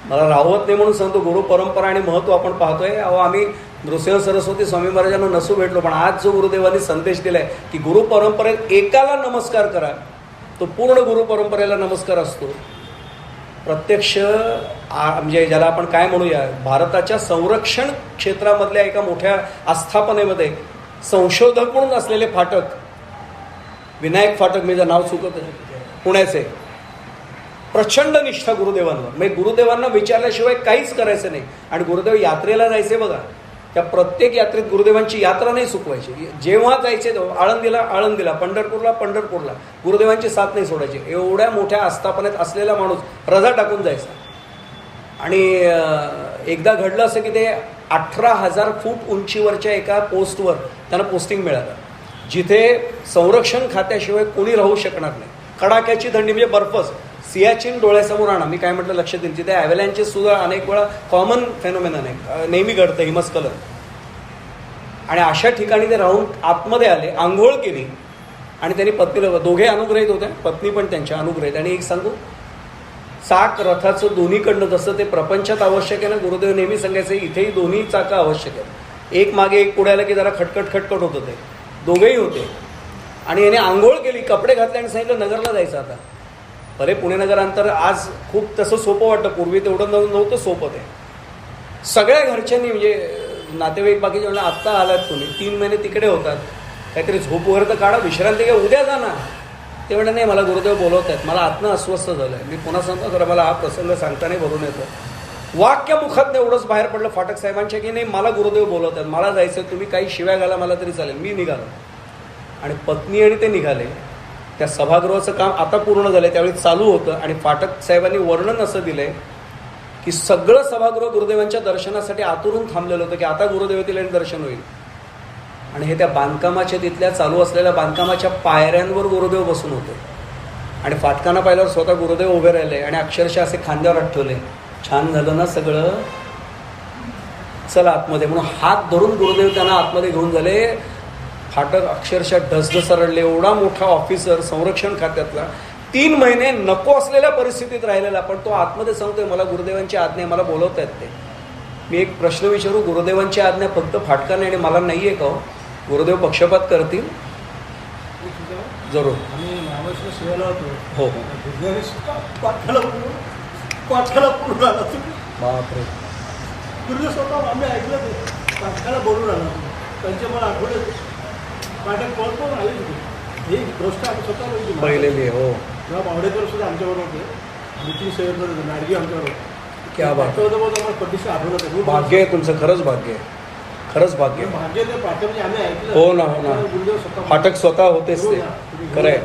S1: मला राहवत नाही म्हणून सांगतो, गुरु परंपरा आणि महत्त्व आपण पाहतोय. अहो आम्ही नृसिंह सरस्वती स्वामी महाराजांना नसू भेटलो, पण आज जो गुरुदेवांनी संदेश दिलाय की गुरु परंपरेत एकाला नमस्कार करा, तो पूर्ण गुरु परंपरेला नमस्कार असतो. प्रत्यक्ष म्हणजे ज्याला आपण काय म्हणूया, भारताच्या संरक्षण क्षेत्रामधल्या एका मोठ्या आस्थापनेमध्ये संशोधक म्हणून असलेले फाटक, विनायक फाटक, मी जर नाव चुकत पुण्याचे, प्रचंड निष्ठा गुरुदेवांवर. म्हणजे गुरुदेवांना विचारल्याशिवाय काहीच करायचं नाही. आणि गुरुदेव यात्रेला जायचे बघा, त्या प्रत्येक यात्रेत गुरुदेवांची यात्रा नाही चुकवायची. जेव्हा जायचे आळंदीला, पंढरपूरला गुरुदेवांची साथ नाही सोडायची. एवढ्या मोठ्या आस्थापनेत असलेला माणूस रजा टाकून जायचा. आणि एकदा घडलं असं की ते 18,000 फूट उंचीवरच्या एका पोस्टवर त्यांना पोस्टिंग मिळालं, जिथे संरक्षण खात्याशिवाय कोणी राहू शकणार नाही. कडाक्याची थंडी म्हणजे बर्फच, सियाचीन डोळ्यासमोर आणा. मी काय म्हटलं लक्ष देईल, तिथे ॲव्हलॅन्चेस सुद्धा अनेक वेळा कॉमन फेनोमेनन आहे, नेहमी घडतं हिमस्खलन. आणि अशा ठिकाणी ते राहून आतमध्ये आले, आंघोळ केली आणि त्यांनी पत्नीला, दोघे अनुग्रहित होते, पत्नी पण त्यांच्या अनुग्रहित. आणि एक सांगू, चाक रथाचं दोन्हीकडनं जसं ते प्रपंचात आवश्यक आहे ना, गुरुदेव नेहमी सांगायचे इथेही दोन्ही चाकं आवश्यक आहेत. एक मागे एक पुढे आलं की जरा खटखट होतं, ते दोघेही होते. आणि याने आंघोळ केली, कपडे घातले आणि सांगितलं नगरला जायचं आता. भले पुणे नगर अंतर आज खूप तसं सोपं वाटतं, पूर्वी तेवढं नव्हतं सोपं. ते सगळ्या घरच्यांनी म्हणजे नातेवाईक बाकीचे म्हणलं आत्ता आलात तुम्ही, 3 महिने तिकडे होतात, काहीतरी झोप वगैरे तर काढा, विश्रांती घ्या, उद्या जा ना. ते म्हणलं नाही, मला गुरुदेव बोलवत आहेत, मला आतनं अस्वस्थ झालं आहे. मी पुन्हा सांगतो, खरं मला हा प्रसंग सांगताना भरून येतो. वाक्य मुखात एवढंच बाहेर पडलं फाटक साहेबांच्या की नाही, मला गुरुदेव बोलवत आहेत, मला जायचं, तुम्ही काही शिव्या घाला मला तरी चालेल. मी निघालो आणि पत्नी आणि ते निघाले. त्या सभागृहाचं काम आता पूर्ण झालं, त्यावेळी चालू होतं. आणि फाटक साहेबांनी वर्णन असं दिलंय की सगळं सभागृह गुरुदेवांच्या दर्शनासाठी आतुरून थांबलेलं होतं की आता गुरुदेव येतील आणि दर्शन होईल. आणि हे त्या बांधकामाच्या, तिथल्या चालू असलेल्या बांधकामाच्या पायऱ्यांवर गुरुदेव बसून होते. आणि फाटकांना पाहिल्यावर स्वतः गुरुदेव उभे राहिले आणि अक्षरशः असे खांद्यावर आठवले, छान झालं ना सगळं, चला आतमध्ये. म्हणून हात धरून गुरुदेव त्यांना आतमध्ये घेऊन झाले. फाटक अक्षरशः ढसढस रडले. एवढा मोठा ऑफिसर संरक्षण खात्यातला, 3 महिने नको असलेल्या परिस्थितीत राहिलेला, पण तो आतमध्ये सांगतोय मला गुरुदेवांची आज्ञा, मला बोलवत आहेत ते. मी एक प्रश्न विचारू, गुरुदेवांची आज्ञा फक्त फाटकाने आणि मला नाही आहे का हो? गुरुदेव पक्षपात करतील? जरूर. हो बापरे,
S2: गुरुदेव स्वतः आम्ही ऐकलं ते पाठकाला बोलून आला, त्यांचे मला आठवले पाठक कोण आले तिथे. ही गोष्ट आम्ही स्वतः बघितली,
S1: पाहिलेली आहे. हो,
S2: जेव्हा बावडेकर सुद्धा आमच्याबरोबर होते, नितीन सेवेकर होते, नाडगी आमच्याबरोबर.
S1: क्या बात,
S2: मला पट्टीशी आठवलं.
S1: भाग्य आहे तुमचं, खरंच भाग्य आहे, खरंच भाग्य.
S2: भाग्य ते पाठक म्हणजे आम्ही ऐकलं.
S1: हो ना, हो ना,
S2: गुरुदेव स्वतः
S1: फाटक स्वतः होतेच ते, खरं आहे.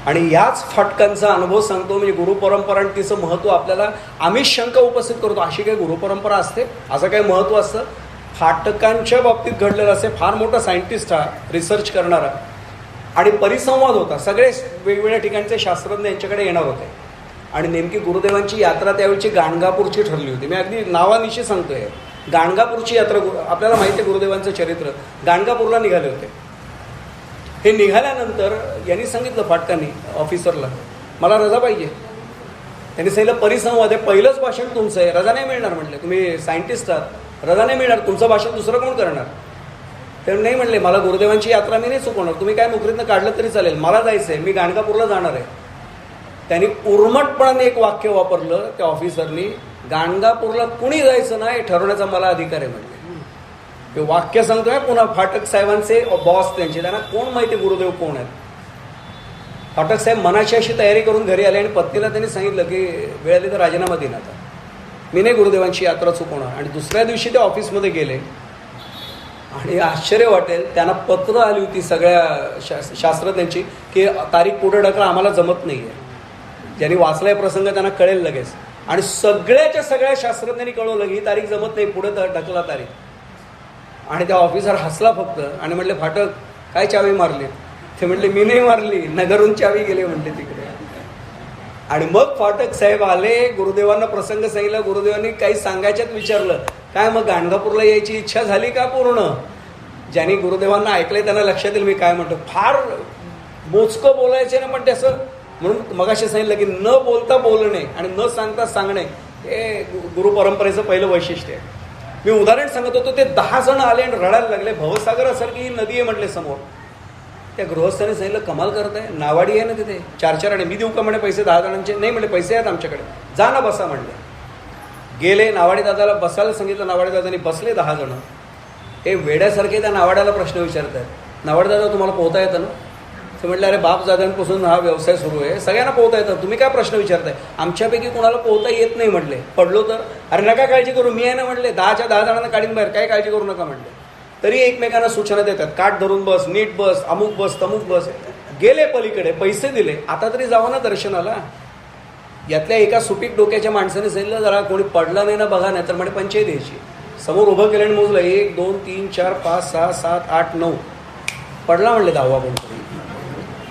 S1: आणि याच फाटकांचा अनुभव सांगतो. म्हणजे गुरुपरंपरा आणि तिचं महत्त्व आपल्याला, आम्ही शंका उपस्थित करतो, अशी काही गुरुपरंपरा असते, असं काही महत्त्व असतं? फाटकांच्या बाबतीत घडलेलं असे, फार मोठा सायंटिस्ट हा, रिसर्च करणारा. आणि परिसंवाद होता, सगळे वेगवेगळ्या ठिकाणचे शास्त्रज्ञ यांच्याकडे येणार होते. आणि नेमकी गुरुदेवांची यात्रा त्यावेळची गाणगापूरची ठरली होती. मी अगदी नावानिशी सांगतोय, गाणगापूरची यात्रा. आपल्याला माहिती आहे गुरुदेवांचं चरित्र. गाणगापूरला निघाले होते. हे निघाल्यानंतर यांनी सांगितलं फाटकांनी ऑफिसरला, मला रजा पाहिजे. त्यांनी सांगितलं परिसंवाद आहे, पहिलंच भाषण तुमचं आहे, रजा नाही मिळणार. म्हटलं तुम्ही सायंटिस्ट आहात, रजा नाही मिळणार, तुमचं भाषण दुसरं कोण करणार? ते नाही म्हणले, मला गुरुदेवांची यात्रा मी नाही चुकवणार, तुम्ही काय नोकरीतनं काढलं तरी चालेल, मला जायचं आहे, मी गाणगापूरला जाणार आहे. त्यांनी उर्मटपणाने एक वाक्य वापरलं त्या ऑफिसरनी, गाणगापूरला कुणी जायचं नाही ठरवण्याचा मला अधिकार आहे म्हणले. ते वाक्य सांगतोय पुन्हा फाटक साहेबांचे बॉस त्यांचे, त्यांना कोण माहिती गुरुदेव कोण आहेत. फाटक साहेब मनाची अशी तयारी करून घरी आले आणि पत्नीला त्यांनी सांगितलं की वेळ आली तर राजीनामा देईन आता. मी नाही गुरुदेवांची यात्रा चुकवणार. आणि दुसऱ्या दिवशी ते ऑफिसमध्ये गेले आणि आश्चर्य वाटेल, त्यांना पत्र आली होती सगळ्या शास्त्रज्ञांची की तारीख पुढे ढकला, आम्हाला जमत नाही आहे. ज्यांनी वाचलाय प्रसंग त्यांना कळेल लगेच. आणि सगळ्याच्या सगळ्या शास्त्रज्ञांनी कळवलं की ही तारीख जमत नाही, पुढे ढकला तारीख. आणि त्या ऑफिसर हसला फक्त आणि म्हटले, फाटक काय चावी मारली? ते म्हटले, मी नाही मारली, नगरून चावी गेली म्हणते तिकडे. आणि मग फाटक साहेब आले, गुरुदेवांना प्रसंग सांगितला. गुरुदेवांनी काही सांगायच्यात विचारलं, काय मग गाणगापूरला यायची इच्छा झाली का पूर्ण? ज्यांनी गुरुदेवांना ऐकलंय त्यांना लक्षात येईल मी काय म्हणतो. फार मोजकं बोलायचे ना, पण त्याचं म्हणून मगाशी सांगितलं की न बोलता बोलणे आणि न सांगता सांगणे हे गुरुपरंपरेचं पहिलं वैशिष्ट्य आहे. मी उदाहरण सांगत होतो, ते 10 जण आले आणि रडायला लागले. भवसागरासारखी ही नदी आहे म्हटले समोर. त्या गृहस्थाने सांगितलं, कमाल करताय, नावाडी आहे ना तिथे 4-4 आणि मी देऊ का म्हणे पैसे 10 जणांचे? नाही म्हटले, पैसे आहेत आमच्याकडे, जा ना बसा म्हणले. गेले, नावाडी दादाला बसायला सांगितलं. नावाडी दादानी बसले 10 जण. हे वेड्यासारखे त्या नावाड्याला प्रश्न विचारत आहेत. नावाडी दादा तुम्हाला पोहता येतं ना? ते म्हटलं, अरे बाप दादांपासून हा व्यवसाय सुरू आहे, सगळ्यांना पोहता येतं, तुम्ही काय प्रश्न विचारताय? आमच्यापैकी कोणाला पोहता येत नाही म्हटले. पडलो तर? अरे नका काळजी करू, मी आहे ना म्हटले, 10च्या 10 जणांना काढीन बाहेर, काय काळजी करू नका म्हटले. तरी एकमेकांना सूचना देतात, काठ धरून बस, नीट बस, अमुक बस, तमुक बस. गेले पलीकडे, पैसे दिले, आता तरी जावं ना दर्शनाला. यातल्या एका सुपीक डोक्याच्या माणसाने सांगितलं, जरा कोणी पडला नाही ना बघा, नाही तर म्हणे पंचायत यायची. समोर उभं केलं आणि मोजलं, 1 2 3 4 5 6 7 8 9. पडला म्हणले 10वा कोणतरी.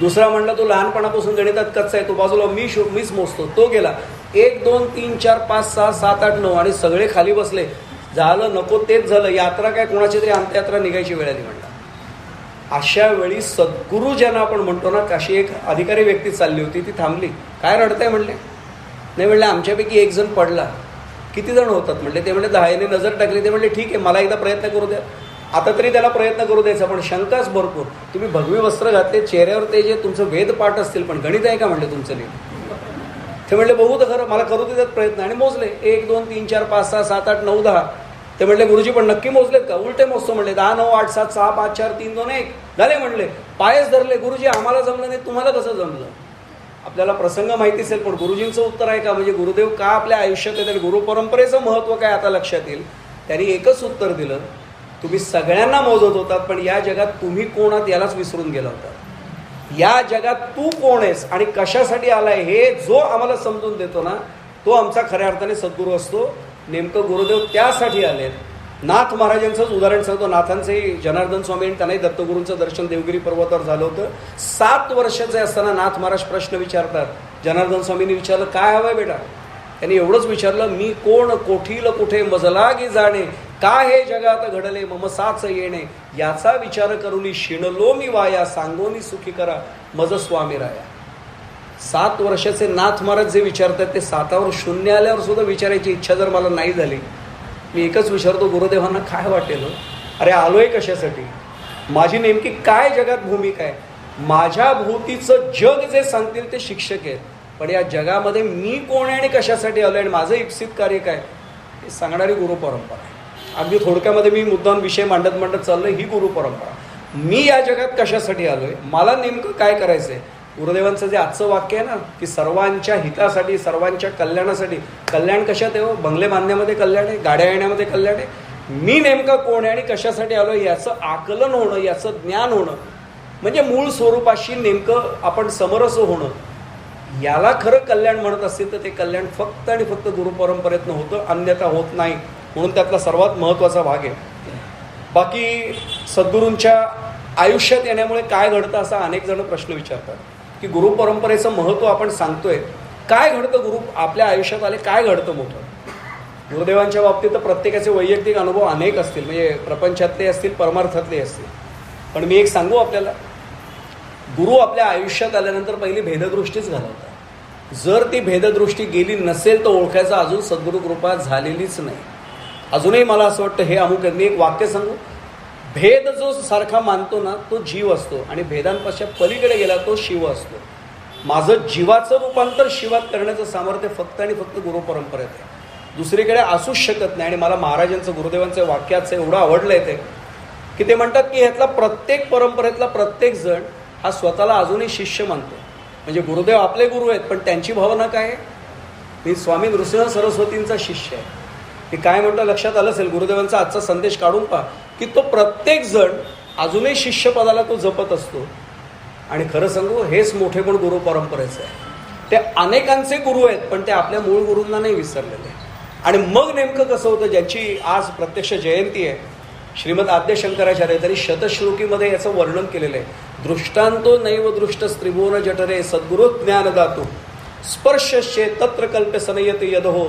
S1: दुसरा म्हणला, तो लहानपणापासून गणितात कच्चा आहे, तो बाजूला मीच मोजतो. तो गेला, 1 2 3 4 5 6 7 8 9 आणि सगळे खाली बसले. झालं, नको तेच झालं. यात्रा काय कोणाची तरी अंत्ययात्रा निघायची वेळ आली म्हणला. अशा वेळी सद्गुरू ज्यांना आपण म्हणतो ना, अशी एक अधिकारी व्यक्ती चालली होती, ती थांबली. काय रडताय म्हणले? नाही म्हणले, आमच्यापैकी 1 जण पडला. किती जण होतात म्हणले? ते म्हणले 10. नजर टाकली. ते म्हणले, ठीक आहे, मला एकदा प्रयत्न करू द्या. आता तरी त्याला प्रयत्न करू द्यायचा, पण शंकाच भरपूर. तुम्ही भगवी वस्त्र घातले, चेहऱ्यावर ते जे तुमचं वेदपाठ असतील, पण गणित आहे का म्हणले तुमचं नीट? ते म्हणले, बघू तर खरं, मला करू देतात प्रयत्न. आणि मोजले, 1 2 3 4 5 6 7 8 9 10. ते म्हणले, गुरुजी पण नक्की मोजलेत का? उलटे मोजतो म्हणले, 10 9 8 7 6 5 4 3 2 1 झाले म्हणले. पायच धरले. गुरुजी आम्हाला जमलं नाही, तुम्हाला कसं जमलं? आपल्याला प्रसंग माहिती असेल, पण गुरुजींचं उत्तर आहे का? म्हणजे गुरुदेव का आपल्या आयुष्यात येतात, गुरुपरंपरेचं महत्त्व काय आता लक्षात येईल. त्यांनी एकच उत्तर दिलं, तुम्ही सगळ्यांना मोजत होतात, पण या जगात तुम्ही कोण आहात यालाच विसरून गेला होता. या जगात तू कोण आहेस आणि कशासाठी आलाय हे जो आम्हाला समजून देतो ना, तो आमचा खऱ्या अर्थाने सद्गुरू असतो. नेमकं गुरुदेव त्यासाठी आलेत. नाथ महाराजांचंच उदाहरण सांगतो. नाथांचंही जनार्दन स्वामी आणि त्यांनाही दत्तगुरूंचं दर्शन देवगिरी पर्वतावर झालं होतं. 7 वर्षाचे असताना नाथ महाराज प्रश्न विचारतात. जनार्दन स्वामींनी विचारलं, काय हवंय बेटा? त्यांनी एवढंच विचारलं, मी कोण, कोठील कुठे, मजलागी जाणे, का हे जगात घडले, मम साच येणे, याचा विचार करूनी शिणलो मी वाया, सांगोनी सुखी करा मज स्वामी राया. 7 वर्षाचे नाथ महाराज जे विचारतात, ते 7वर शून्य आल्यावर सुद्धा विचारायची इच्छा जर मला नाही झाली, मी एकच विचारतो, गुरुदेवांना काय वाटेल? अरे आलोय कशासाठी? माझी नेमकी काय जगात भूमिका आहे? माझ्या भोवतीचं जग जे सांगतील ते शिक्षक आहेत, पण या जगामध्ये मी कोण आहे आणि कशासाठी आलोय आणि माझं इप्सित कार्य काय हे सांगणारी गुरुपरंपरा आहे. अगदी थोडक्यामध्ये मी मुद्दाम विषय मांडत चाललोय, ही गुरुपरंपरा. मी या जगात कशासाठी आलोय, मला नेमकं काय करायचंय? गुरुदेवांचं जे आजचं वाक्य आहे ना, की सर्वांच्या हितासाठी, सर्वांच्या कल्याणासाठी. कल्याण कशात आहे? बंगले बांधण्यामध्ये कल्याण आहे, गाड्या येण्यामध्ये कल्याण आहे. मी नेमका कोण आहे आणि कशासाठी आलोय याचं आकलन होणं, याचं ज्ञान होणं, म्हणजे मूळ स्वरूपाशी नेमकं आपण समरस होणं, याला खरं कल्याण म्हणत असेल तर ते कल्याण फक्त आणि फक्त गुरुपरंपरेतनं होतं, अन्यथा होत नाही. म्हणून त्यातला सर्वात महत्त्वाचा भाग आहे. बाकी सद्गुरूंच्या आयुष्यात येण्यामुळे काय घडतं असा अनेक जण प्रश्न विचारतात, की गुरुपरंपरेचं महत्त्व आपण सांगतोय, काय घडतं गुरु आपल्या आयुष्यात आले, काय घडतं मोठं? गुरुदेवांच्या बाबतीत तर प्रत्येकाचे वैयक्तिक अनुभव अनेक असतील, म्हणजे प्रपंचातले असतील, परमार्थातले असतील. पण मी एक सांगू आपल्याला, गुरु आपल्या आयुष्यात आल्यानंतर पहिली भेददृष्टीच घालवतात. जर ती भेददृष्टी गेली नसेल तर ओळखायचं अजून सद्गुरू कृपा झालेलीच नाही. अजूनही मला असं वाटतं हे अमुक, मी एक वाक्य सांगू, भेद जो सारखा मानतो ना तो जीव असतो आणि भेदांपासून पलीकडे गेला तो शिव असतो. माझं जीवाचं रूपांतर शिवात करण्याचं सामर्थ्य फक्त आणि फक्त गुरुपरंपरेत आहे, दुसरीकडे असूच शकत नाही. आणि मला महाराजांचं, गुरुदेवांचं वाक्याचं एवढं आवडलं आहे की ते म्हणतात की ह्यातला प्रत्येक परंपरेतला प्रत्येक जण हा स्वतःला अजूनही शिष्य मानतो. म्हणजे गुरुदेव आपले गुरु आहेत, पण त्यांची भावना काय आहे? मी स्वामी नृसिंह सरस्वतींचा शिष्य आहे. मी काय म्हणतो लक्षात आलं असेल, गुरुदेवांचा आजचा संदेश काढून पहा की तो प्रत्येक जण अजूनही शिष्यपदाला तो जपत असतो. आणि खरं सांगू, हेच मोठे पण गुरु परंपरेचं आहे. ते अनेकांचे गुरु आहेत, पण ते आपल्या मूळ गुरूंना नाही विसरलेले. आणि मग नेमकं कसं होतं, ज्याची आज प्रत्यक्ष जयंती आहे, श्रीमद आद्य शंकराचार्य, त्यांनी शतश्लोकीमध्ये याचं वर्णन केलेलं आहे. दृष्टांतो नैव दृष्ट स्त्रिभुवन जठरे सद्गुरु ज्ञानदातु स्पर्शश्चे तत्र कल्प्य सनयते यदहो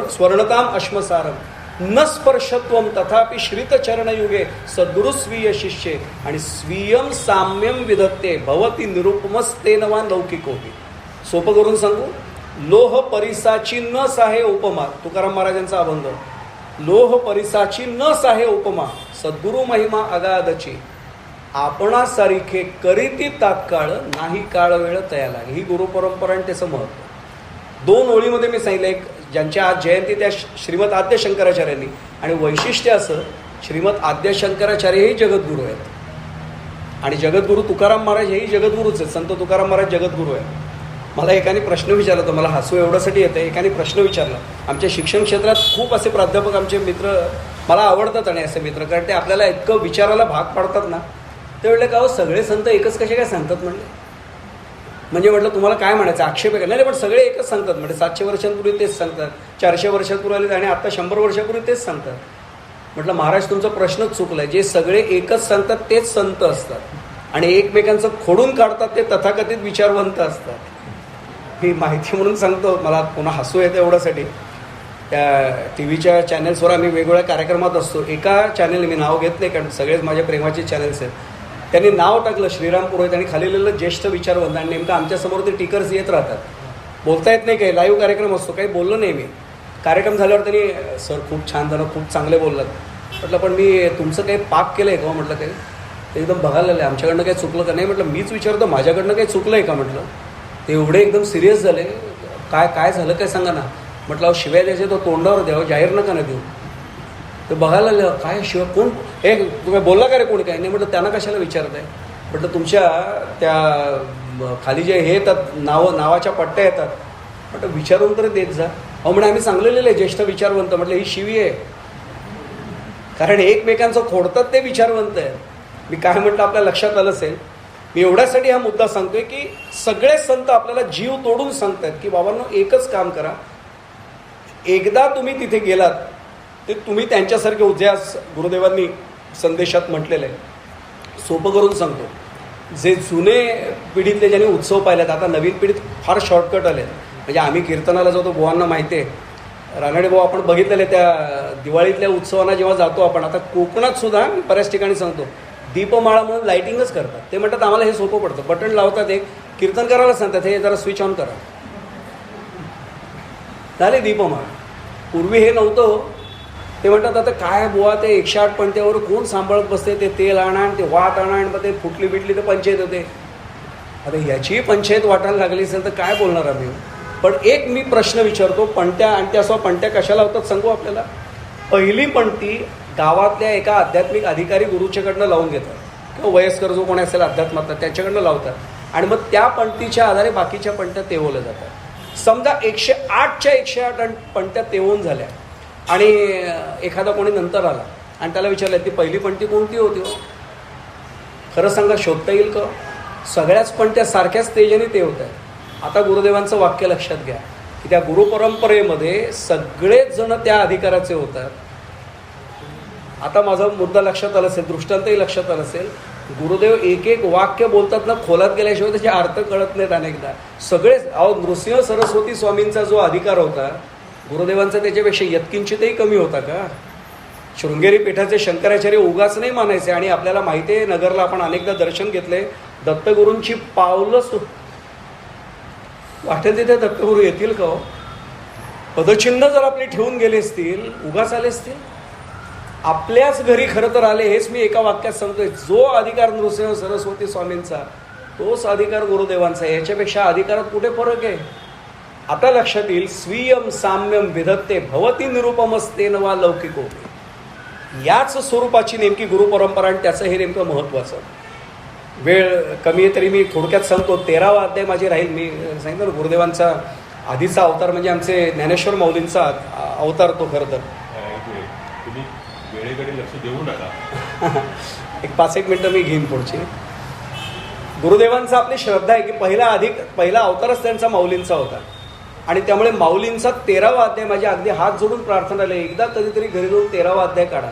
S1: स्वर्णताम अश्मसारम न स्पर्शत्वम तथापि श्रितचरणयुगे सद्गुरु स्वीय शिष्ये आणि स्वीयम साम्यम विधत्ते भवती निरुपमस्तेन वा लौकिकोपी. सोपं करून सांगू, लोह परिसाची न साहे उपमा, तुकाराम महाराजांचा अभंग. लोह परिसाची न साहे उपमा सद्गुरु महिमा अगाधची आपणा सारिखे करीती तात्काळ नाही काळ वेळ तयाला. ही गुरुपरंपरा आणि त्याचं महत्त्व 2 ओळीमध्ये मी सांगितलं. एक, ज्यांच्या आज जयंती त्या श्रीमद आद्य शंकराचार्यांनी, आणि वैशिष्ट्य असं, श्रीमद आद्य शंकराचार्य हे जगद्गुरू आहेत आणि जगद्गुरू तुकाराम महाराज हेही जगद्गुरूच आहेत. संत तुकाराम महाराज जगद्गुरू आहेत. मला एकाने प्रश्न विचारला होता, मला हसू एवढ्यासाठी येतं. एकाने प्रश्न विचारला, आमच्या शिक्षण क्षेत्रात खूप असे प्राध्यापक आमचे मित्र मला आवडतात आणि असे मित्र, कारण ते आपल्याला इतकं विचारायला भाग पाडतात ना. ते म्हटलं का हो, सगळे संत एकच कसे काय सांगतात म्हणले. म्हणजे म्हटलं तुम्हाला काय म्हणायचं, आक्षेप आहे का? नाही, पण सगळे एकच सांगतात. म्हणजे 700 वर्षांपूर्वी तेच सांगतात, 400 वर्षांपूर्वी आले आणि आता 100 वर्षापूर्वी तेच सांगतात. म्हटलं महाराज तुमचा प्रश्नच चुकला आहे. जे सगळे एकच सांगतात तेच संत असतात आणि एकमेकांचं खोडून काढतात ते तथाकथित विचारवंत असतात. ही माहिती म्हणून सांगतो. मला पुन्हा हसू येतं एवढ्यासाठी. त्या टी व्हीच्या चॅनल्सवर आम्ही वेगवेगळ्या कार्यक्रमात असतो. एका चॅनल, मी नाव घेत नाही कारण सगळेच माझ्या प्रेमाचे चॅनल्स आहेत, त्यांनी नाव टाकलं श्रीराम पुरोहित आणि खाली लिहिलं ज्येष्ठ विचारवंत. आणि नेमकं आमच्यासमोर ते टिकर्स येत राहतात. बोलता येत नाही, काही लाईव्ह कार्यक्रम असतो, काही बोललो नाही मी. कार्यक्रम झाल्यावर त्यांनी सर खूप छान झालं, खूप चांगले बोललात. म्हटलं पण मी तुमचं काही पाप केलं आहे का? म्हटलं काही. ते एकदम बघायला लागले, आमच्याकडनं काही चुकलं का? नाही म्हटलं मीच विचारतो, माझ्याकडनं काही चुकलं आहे का? म्हटलं. ते एवढे एकदम सिरियस झाले. काय झालं काय सांगा ना. म्हटलं अहो शिवाय द्यायचे तो तोंडावर द्यावं, जाहीर नका ना देऊ. ते बघायला लागलं, काय शिवाय कोण, हे तुम्ही बोलला का रे कोणी? काय नाही. म्हटलं त्यांना कशाला विचारत आहे. म्हटलं तुमच्या त्या खाली जे हे येतात नावाच्या पट्ट्या येतात, म्हटलं विचारून तर देत जा. अहो म्हणजे आम्ही सांगलेलं आहे ज्येष्ठ विचारवंत. म्हटलं ही शिवी आहे, कारण एकमेकांचं खोडतात ते विचारवंत आहे. मी काय म्हटलं आपल्या लक्षात आलं असेल. मी एवढ्यासाठी हा मुद्दा सांगतोय की सगळे संत आपल्याला जीव तोडून सांगतात की बाबांनो एकच काम करा, एकदा तुम्ही तिथे गेलात ते तुम्ही त्यांच्यासारखे उद्यास गुरुदेवांनी संदेशात म्हटलेलं आहे. सोपं करून सांगतो, जे जुने पिढीतले ज्यांनी उत्सव पाहिलेत, आता नवीन पिढीत फार शॉर्टकट आले. म्हणजे आम्ही कीर्तनाला जातो, बुवांना माहिती आहे, रानडे भाऊ आपण बघितलेले त्या दिवाळीतल्या उत्सवांना जेव्हा जातो आपण, आता कोकणात सुद्धा बऱ्याच ठिकाणी सांगतो दीपमाळा म्हणून लाईटिंगच करतात. ते म्हणतात आम्हाला हे सोपं पडतं, बटन लावतात, एक कीर्तन करायला सांगतात हे जरा स्विच ऑन करा, झाले दीपमाळा. पूर्वी हे नव्हतं. ते म्हणतात आता काय बुवा ते 108 पणत्यावर कोण सांभाळत बसते, ते तेल आणा आणि ते वाट आणा आणि मग ते फुटली बिटली तर पंचायत होते. आता ह्याची पंचायत वाटायला लागली असेल तर काय बोलणार आम्ही. पण एक मी प्रश्न विचारतो, पणत्या आणि त्या पणत्या कशाला होतात सांगू आपल्याला. पहिली पणती गावातल्या एका आध्यात्मिक अधिकारी गुरुच्याकडनं लावून घेतात किंवा वयस्कर जो कोणी असेल अध्यात्मात त्याच्याकडनं लावतात आणि मग त्या पणतीच्या आधारे बाकीच्या पणत्या तेवल्या जातात. समजा 108च्या 108 पणत्या तेवून झाल्या आणि एखादा कोणी नंतर आला आणि त्याला विचारलं ती पहिली पणती कोणती होती हो, खरं सांगा शोधता येईल का? सगळ्याच पणत्या सारख्याच तेजाने ते होत आहेत. आता गुरुदेवांचं वाक्य लक्षात घ्या की त्या गुरुपरंपरेमध्ये सगळेच जण त्या अधिकाराचे होतात. आता माझा मुद्दा लक्षात आला असेल, दृष्टांतही लक्षात आला असेल. गुरुदेव एक एक वाक्य बोलतात ना, खोलात गेल्याशिवाय त्याचे अर्थ कळत नाहीत अनेकदा. सगळेच नृसिंह सरस्वती स्वामींचा जो अधिकार होता गुरुदेवांचा त्याच्यापेक्षा यत्किंचितही कमी होता का? शृंगेरी पीठाचे शंकराचार्य उगाच नाही मानायचे. आणि आपल्याला माहिती आहे नगरला आपण अनेकदा दर्शन घेतले, दत्तगुरूंची पावलं वाटेल तिथे दत्तगुरू येतील का हो? पदचिन्ह जर आपली ठेवून गेले असतील उगाच आले असतील. आपल्याच घरी खरं तर आले. हेच मी एका वाक्यात सांगतोय. जो अधिकार नृसिंह सरस्वती स्वामींचा तोच अधिकार गुरुदेवांचा. याच्यापेक्षा अधिकारात कुठे फरक आहे? आता लक्षात येईल. स्वीयम साम्यम विधत्ते भवती निरुपमस्तेन वा लौकिको. याच स्वरूपाची नेमकी गुरुपरंपरा आणि त्याचं हे नेमकं महत्त्वाचं. वेळ कमी आहे तरी मी थोडक्यात सांगतो. 13वा अध्याय माझी राहील. मी सांगितलं गुरुदेवांचा आधीचा अवतार म्हणजे आमचे ज्ञानेश्वर माऊलींचा अवतार तो खरं तर.
S3: एक मिनिट, तुम्ही वेळेकडे लक्ष देऊ नका.
S1: एक 5-1 मिनटं मी घेईन पुढची. गुरुदेवांचा आपली श्रद्धा आहे की पहिला अवतारच त्यांचा माऊलींचा होता आणि त्यामुळे माऊलींचा 13वा अध्याय माझ्या अगदी हात जोडून प्रार्थना आली, एकदा कधीतरी घरी जाऊन 13वा अध्याय काढा,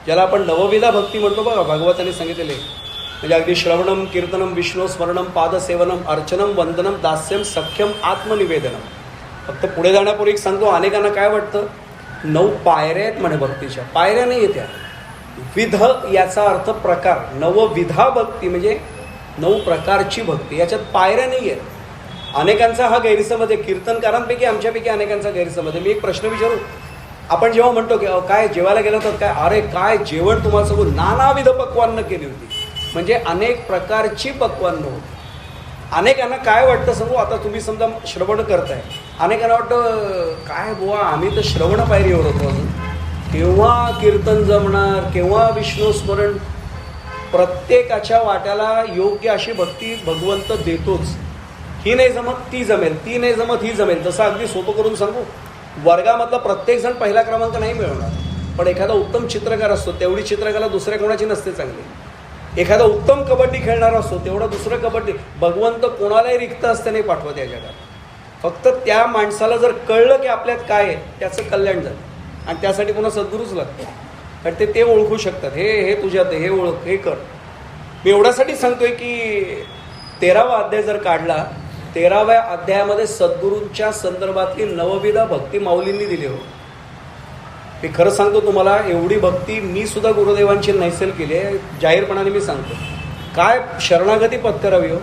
S1: ज्याला आपण नवविधा भक्ती म्हणतो बघा, भागवताने सांगितलेले. म्हणजे अगदी श्रवणम कीर्तनम विष्णू स्मरणम पादसेवनम अर्चनम वंदनम दास्यम सख्यम आत्मनिवेदनम. फक्त पुढे जाण्यापूर्वी एक सांगतो, अनेकांना काय वाटतं 9 पायऱ्या आहेत म्हणे भक्तीच्या. पायऱ्या नाही येत्या. विध याचा अर्थ प्रकार. नवविधा भक्ती म्हणजे 9 प्रकारची भक्ती, याच्यात पायऱ्या नाही आहेत. अनेकांचा हा गैरसमज आहे, कीर्तनकारांपैकी आमच्यापैकी अनेकांचा गैरसमज आहे. मी एक प्रश्न विचारू, आपण जेव्हा म्हणतो की काय जेवायला गेलो तर काय, अरे काय जेवण तुम्हाला सगळं नानाविध पक्वान्न केली होती, म्हणजे अनेक प्रकारची पक्वान्न होती. अनेकांना काय वाटतं सांगू, आता तुम्ही समजा श्रवण करताय, अनेकांना वाटतं काय बुवा आम्ही तर श्रवण पायरीवर होतो, अजून केव्हा कीर्तन जमणार, केव्हा विष्णू स्मरण. प्रत्येकाच्या वाट्याला योग्य अशी भक्ती भगवंत देतोच. ही नाही जमत ती जमेल, ती नाही जमत ही जमेल. तसं अगदी सोपं करून सांगू, वर्गामधला प्रत्येकजण पहिला क्रमांक नाही मिळवणार, पण एखादा उत्तम चित्रकार असतो तेवढी चित्रकला दुसऱ्या कोणाची नसते चांगली. एखादा उत्तम कबड्डी खेळणारा असतो तेवढा दुसरं कबड्डी. भगवंत कोणालाही रिक्त असते नाही पाठवत या जगात. फक्त त्या माणसाला जर कळलं की आपल्यात काय आहे त्याचं कल्याण झालं, आणि त्यासाठी पुन्हा सद्गुरूच लागतं, कारण ते ओळखू शकतात. हे तुझ्यात हे ओळख, हे कर. मी एवढ्यासाठी सांगतोय की 13वा अध्याय जर काढला, 13व्या अध्यायामध्ये सद्गुरूंच्या संदर्भातली नवविधा भक्ती माऊलींनी दिली हो. मी खरं सांगतो तुम्हाला, एवढी भक्ती मी सुद्धा गुरुदेवांची नैसेल केली आहे, जाहीरपणाने मी सांगतो. काय शरणागती पत्करावी हो.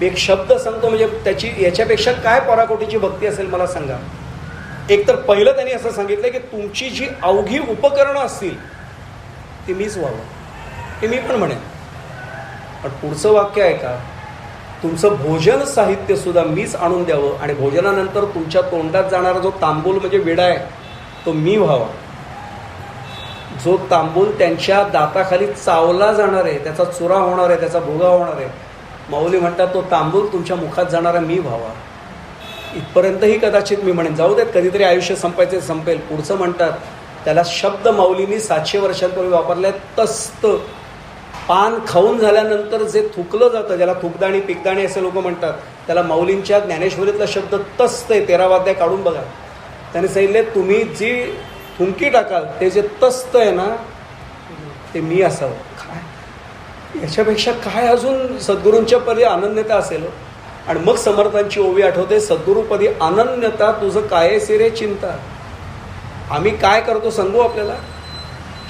S1: मी एक शब्द सांगतो, म्हणजे त्याची याच्यापेक्षा काय पराकोटीची भक्ती असेल मला सांगा. एक तर पहिलं त्यांनी असं सांगितलं की तुमची जी अवघी उपकरणं असतील ती मीच व्हावं, हे मी पण म्हणेन. पण पुढचं वाक्य आहे का, तुमचं भोजन साहित्य सुद्धा मीच आणून द्यावं, आणि भोजनानंतर तुमच्या तोंडात जाणारा जो तांबूल म्हणजे विडा आहे तो मी व्हावा. जो तांबूल त्यांच्या दाताखाली चावला जाणार आहे, त्याचा चुरा होणार आहे, त्याचा भोगा होणार आहे, माऊली म्हणतात तो तांबूल तुमच्या मुखात जाणारा मी व्हावा. इथपर्यंतही कदाचित मी म्हणेन, जाऊ देत कधीतरी आयुष्य संपायचे संपेल. पुढचं म्हणतात त्याला शब्द माऊलींनी 700 वर्षांपूर्वी वापरले, तस्त. पान खाऊन झाल्यानंतर जे थुकलं जातं, ज्याला थुकदाणी पिकदाणी असे लोक म्हणतात, त्याला माऊलींच्या ज्ञानेश्वरीतला शब्द तस्त आहे. 13वा अध्याय काढून बघा. त्याने सांगितले तुम्ही जी थुंकी टाकाल ते जे तस्त आहे ना ते मी असावं. काय याच्यापेक्षा काय अजून सद्गुरूंच्या परी अनन्यता असेल. आणि मग समर्थांची ओवी आठवते, सद्गुरूपदी अनन्यता तुझं काय सिरे चिंता. आम्ही काय करतो सांगू आपल्याला,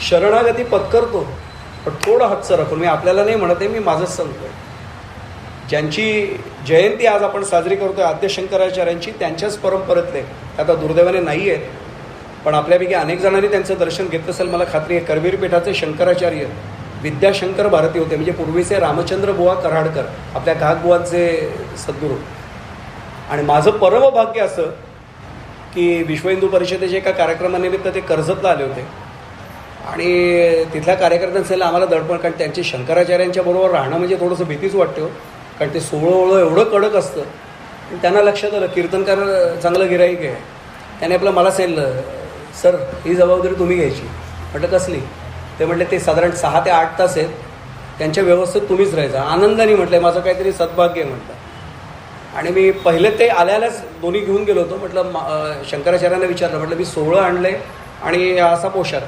S1: शरणागती पत्करतो, पण थोडं हातचं राखून. मी आपल्याला नाही म्हणत आहे, मी माझंच सांगतोय. ज्यांची जयंती आज आपण साजरी करतोय आद्य शंकराचार्यांची, त्यांच्याच परंपरेतले आता दुर्दैवाने नाही आहेत, पण आपल्यापैकी अनेक जणांनी त्यांचं दर्शन घेतलं असेल मला खात्री आहे. करवीर पीठाचे शंकराचार्य विद्याशंकर भारती होते, म्हणजे पूर्वीचे रामचंद्र बुवा कराडकर, आपल्या काकबुवांचे सद्गुरू. आणि माझं परम भाग्य असं की विश्व हिंदू परिषदेच्या एका कार्यक्रमानिमित्त ते कर्जतला आले होते, आणि तिथल्या कार्यकर्त्यांचं आम्हाला दडपण, कारण त्यांचे शंकराचार्यांच्या बरोबर राहणं म्हणजे थोडंसं भीतीच वाटते हो, कारण ते सोळं एवढं कडक असतं. त्यांना लक्षात आलं कीर्तनकार चांगलं गिराईक आहे. त्याने मला सांगितलं, सर ही जबाबदारी तुम्ही घ्यायची. म्हटलं कसली. ते म्हटले ते साधारण 6 ते 8 तास आहेत, त्यांच्या व्यवस्थेत तुम्हीच राहायचा. आनंदाने म्हटलं माझं काहीतरी सद्भाग्य आहे म्हटलं. आणि मी पहिले ते आल्याच दोन्ही घेऊन गेलो होतो. म्हटलं शंकराचार्यांना विचारलं, म्हटलं मी 16 आणलं आहे आणि असा पोशाख.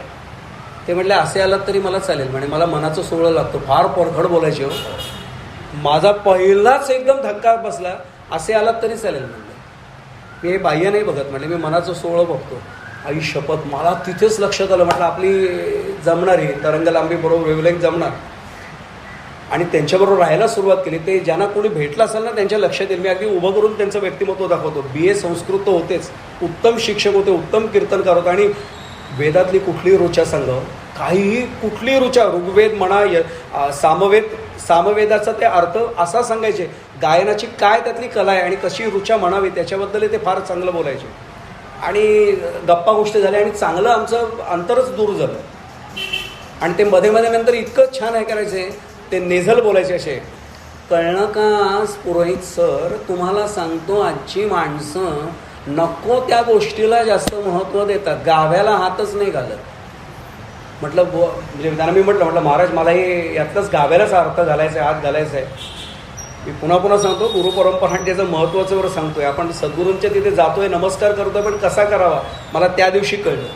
S1: ते म्हटले असे आलात तरी मला चालेल, म्हणे मला मनाचं 16 लागतो. फार परखड बोलायचे हो. माझा पहिलाच एकदम धक्का बसला, असे आलात तरी चालेल म्हणलं. मी हे बाह्य नाही बघत, म्हटलं मी मनाचं 16 बघतो. आई शपथ, मला तिथेच लक्षात आलं, म्हटलं आपली जमणारी तरंग लांबी बरोबर वेवलेंथ जमणार. आणि त्यांच्याबरोबर राहायला सुरुवात केली. ते ज्यांना कोणी भेटलं असेल ना त्यांच्या लक्षात येईल. मी अगदी उभं करून त्यांचं व्यक्तिमत्व दाखवतो. BA संस्कृत होतेच, उत्तम शिक्षक होते, उत्तम कीर्तनकार होते, आणि वेदातली कुठली ऋचा सांग, काहीही कुठली ऋचा, ऋग्वेद म्हणा, सामवेदाचा ते अर्थ असा सांगायचे, गायनाची काय त्यातली कला आहे आणि कशी ऋचा म्हणावी त्याच्याबद्दल ते फार चांगलं बोलायचे. आणि गप्पा गोष्टी झाल्या आणि चांगलं आमचं अंतरच दूर झालं. आणि ते मध्ये मध्ये नंतर इतकं छान आहे करायचे, ते नेझल बोलायचे असे, कळलं का पुरोहित सर, तुम्हाला सांगतो आजची माणसं नको त्या गोष्टीला जास्त महत्त्व देतात, गाभ्याला हातच नाही घालत. म्हटलं म्हणजे त्यांना मी म्हटलं महाराज मला हे यातलाच गाभ्यालाच अर्थ घालायचा आहे, हात घालायचा आहे. मी पुन्हा पुन्हा सांगतो, गुरुपरंपरा त्याचं महत्त्वाचं वर सांगतोय. आपण सद्गुरूंच्या तिथे जातोय, नमस्कार करतोय, पण कसा करावा मला त्या दिवशी कळलं.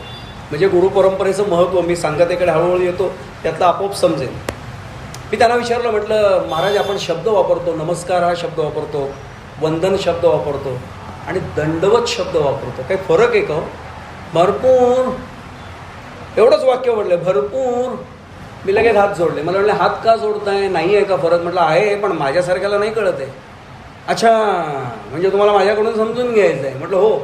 S1: म्हणजे गुरुपरंपरेचं महत्त्व मी सांगतेकडे हळूहळू येतो, त्यातलं आपोआप समजेल. मी त्यांना विचारलं, म्हटलं महाराज आपण शब्द वापरतो, नमस्कार हा शब्द वापरतो, वंदन शब्द वापरतो आणि दंडवत शब्द वापरतो, काही फरक आहे का? भरपूर. एवढंच वाक्य म्हटलं, भरपूर. मी लगेच हात जोडले. मला म्हटलं हात का जोडताय, नाही आहे का फरक? म्हटलं आहे, पण माझ्यासारख्याला नाही कळत आहे. अच्छा, म्हणजे तुम्हाला माझ्याकडून समजून घ्यायचं आहे. म्हटलं हो,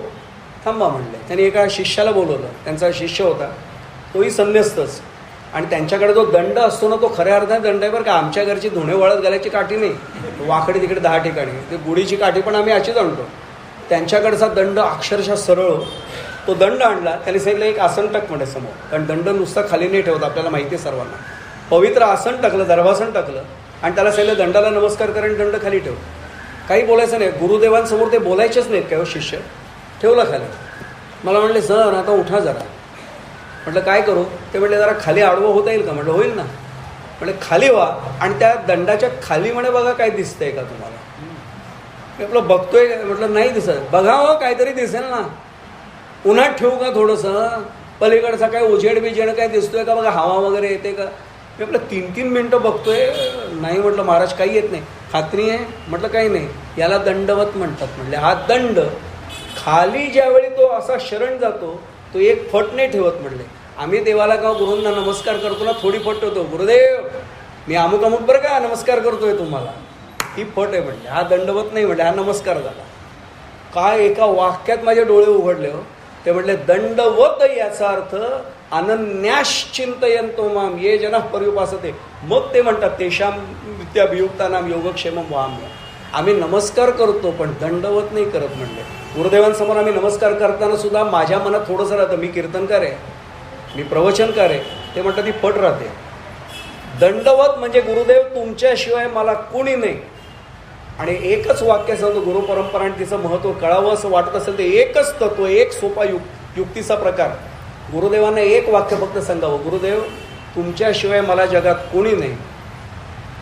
S1: थांबा म्हटले. त्यांनी एका शिष्याला बोलवलं, त्यांचा शिष्य होता, तोही संन्यस्तच. आणि त्यांच्याकडे जो दंड असतो ना, तो खऱ्या अर्थाने दंड आहे बरं का. आमच्या घरची धुणे वाळत घालायची काठी नाही, वाकडे तिकडे 10 ठिकाणी. ते गुढीची काठी पण आम्ही अशीच आणतो. त्यांच्याकडचा दंड अक्षरशः सरळ. तो दंड आणला, त्याने सांगितलं एक आसन टाक म्हणे समोर, कारण दंड नुसता खाली नाही ठेवत, आपल्याला माहिती आहे सर्वांना. पवित्र आसन टाकलं, दर्भासन टाकलं आणि त्याला सांगितलं दंडाला नमस्कार कर आणि दंड खाली ठेव. काही बोलायचं नाही. गुरुदेवांसमोर ते बोलायचेच नाहीत काय हो शिष्य. ठेवलं खाली. मला म्हणले सर आता उठा जरा. म्हटलं काय करू? ते म्हटले जरा खाली आडवं होता येईल का? म्हटलं होईल ना. म्हणजे खाली व्हा आणि त्या दंडाच्या खाली म्हणे बघा काय दिसतंय का तुम्हाला. मी आपलं बघतोय, म्हटलं नाही दिसत. बघा हो काहीतरी दिसेल ना. उन्हात ठेवू का थोडंसं? पलीकडचा काय उजेड बिजेड काय दिसतोय का बघा, हवा वगैरे येते का? मी आपलं 3-3 मिनटं बघतोय, नाही. म्हटलं महाराज काही येत नाही. खात्री आहे? म्हटलं काही नाही. याला दंडवत म्हणतात. म्हटले हा दंड खाली ज्यावेळी तो असा शरण जातो, तो एक फट नाही ठेवत. म्हटले आम्ही देवाला का गुरूंना नमस्कार करतो ना, थोडी फट ठेवतो. गुरुदेव मी अमुक अमुक बरं का नमस्कार करतोय तुम्हाला, ही फट आहे. म्हटले हा दंडवत नाही. म्हटले हा नमस्कार झाला. काय एका वाक्यात माझे डोळे उघडले हो. ते म्हटले दंडवत याचा अर्थ अनन्याश्चिंतयंतो माम ये जनः पर्युपासते. मग ते म्हणतात तेषां विद्याभियुक्तानां योगक्षेमं वहाम्य. आम्ही नमस्कार करतो पण दंडवत नाही करत. म्हणले गुरुदेवांसमोर आम्ही नमस्कार करताना सुद्धा माझ्या मनात थोडंसं राहतं, मी कीर्तनकार आहे, मी प्रवचनकार आहे. ते म्हणतात ती पट राहते. दंडवत म्हणजे गुरुदेव तुमच्याशिवाय मला कोणी नाही. आणि एकच वाक्य सांगतो, गुरुपरंपरा आणि तिचं महत्त्व कळावं असं वाटत असेल तर एकच तत्व, एक सोपा युक्तीचा प्रकार. गुरुदेवांना एक वाक्य फक्त सांगावं, गुरुदेव तुमच्याशिवाय मला जगात कोणी नाही.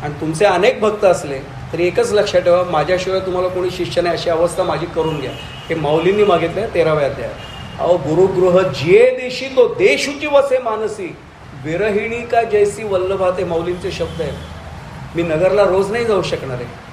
S1: आणि तुमचे अनेक भक्त असले तरी एकच लक्षात ठेवा, माझ्याशिवाय तुम्हाला कोणी शिष्य नाही, अशी अवस्था माझी करून घ्या. हे माऊलींनी मागितलं 13व्या अध्यायात. अहो गुरुगृह जे देशी तो देशुची वसे मानसी, विरहिणी का जैसी वल्लभा, ते माऊलींचे शब्द आहेत. मी नगरला रोज नाही जाऊ शकणार आहे,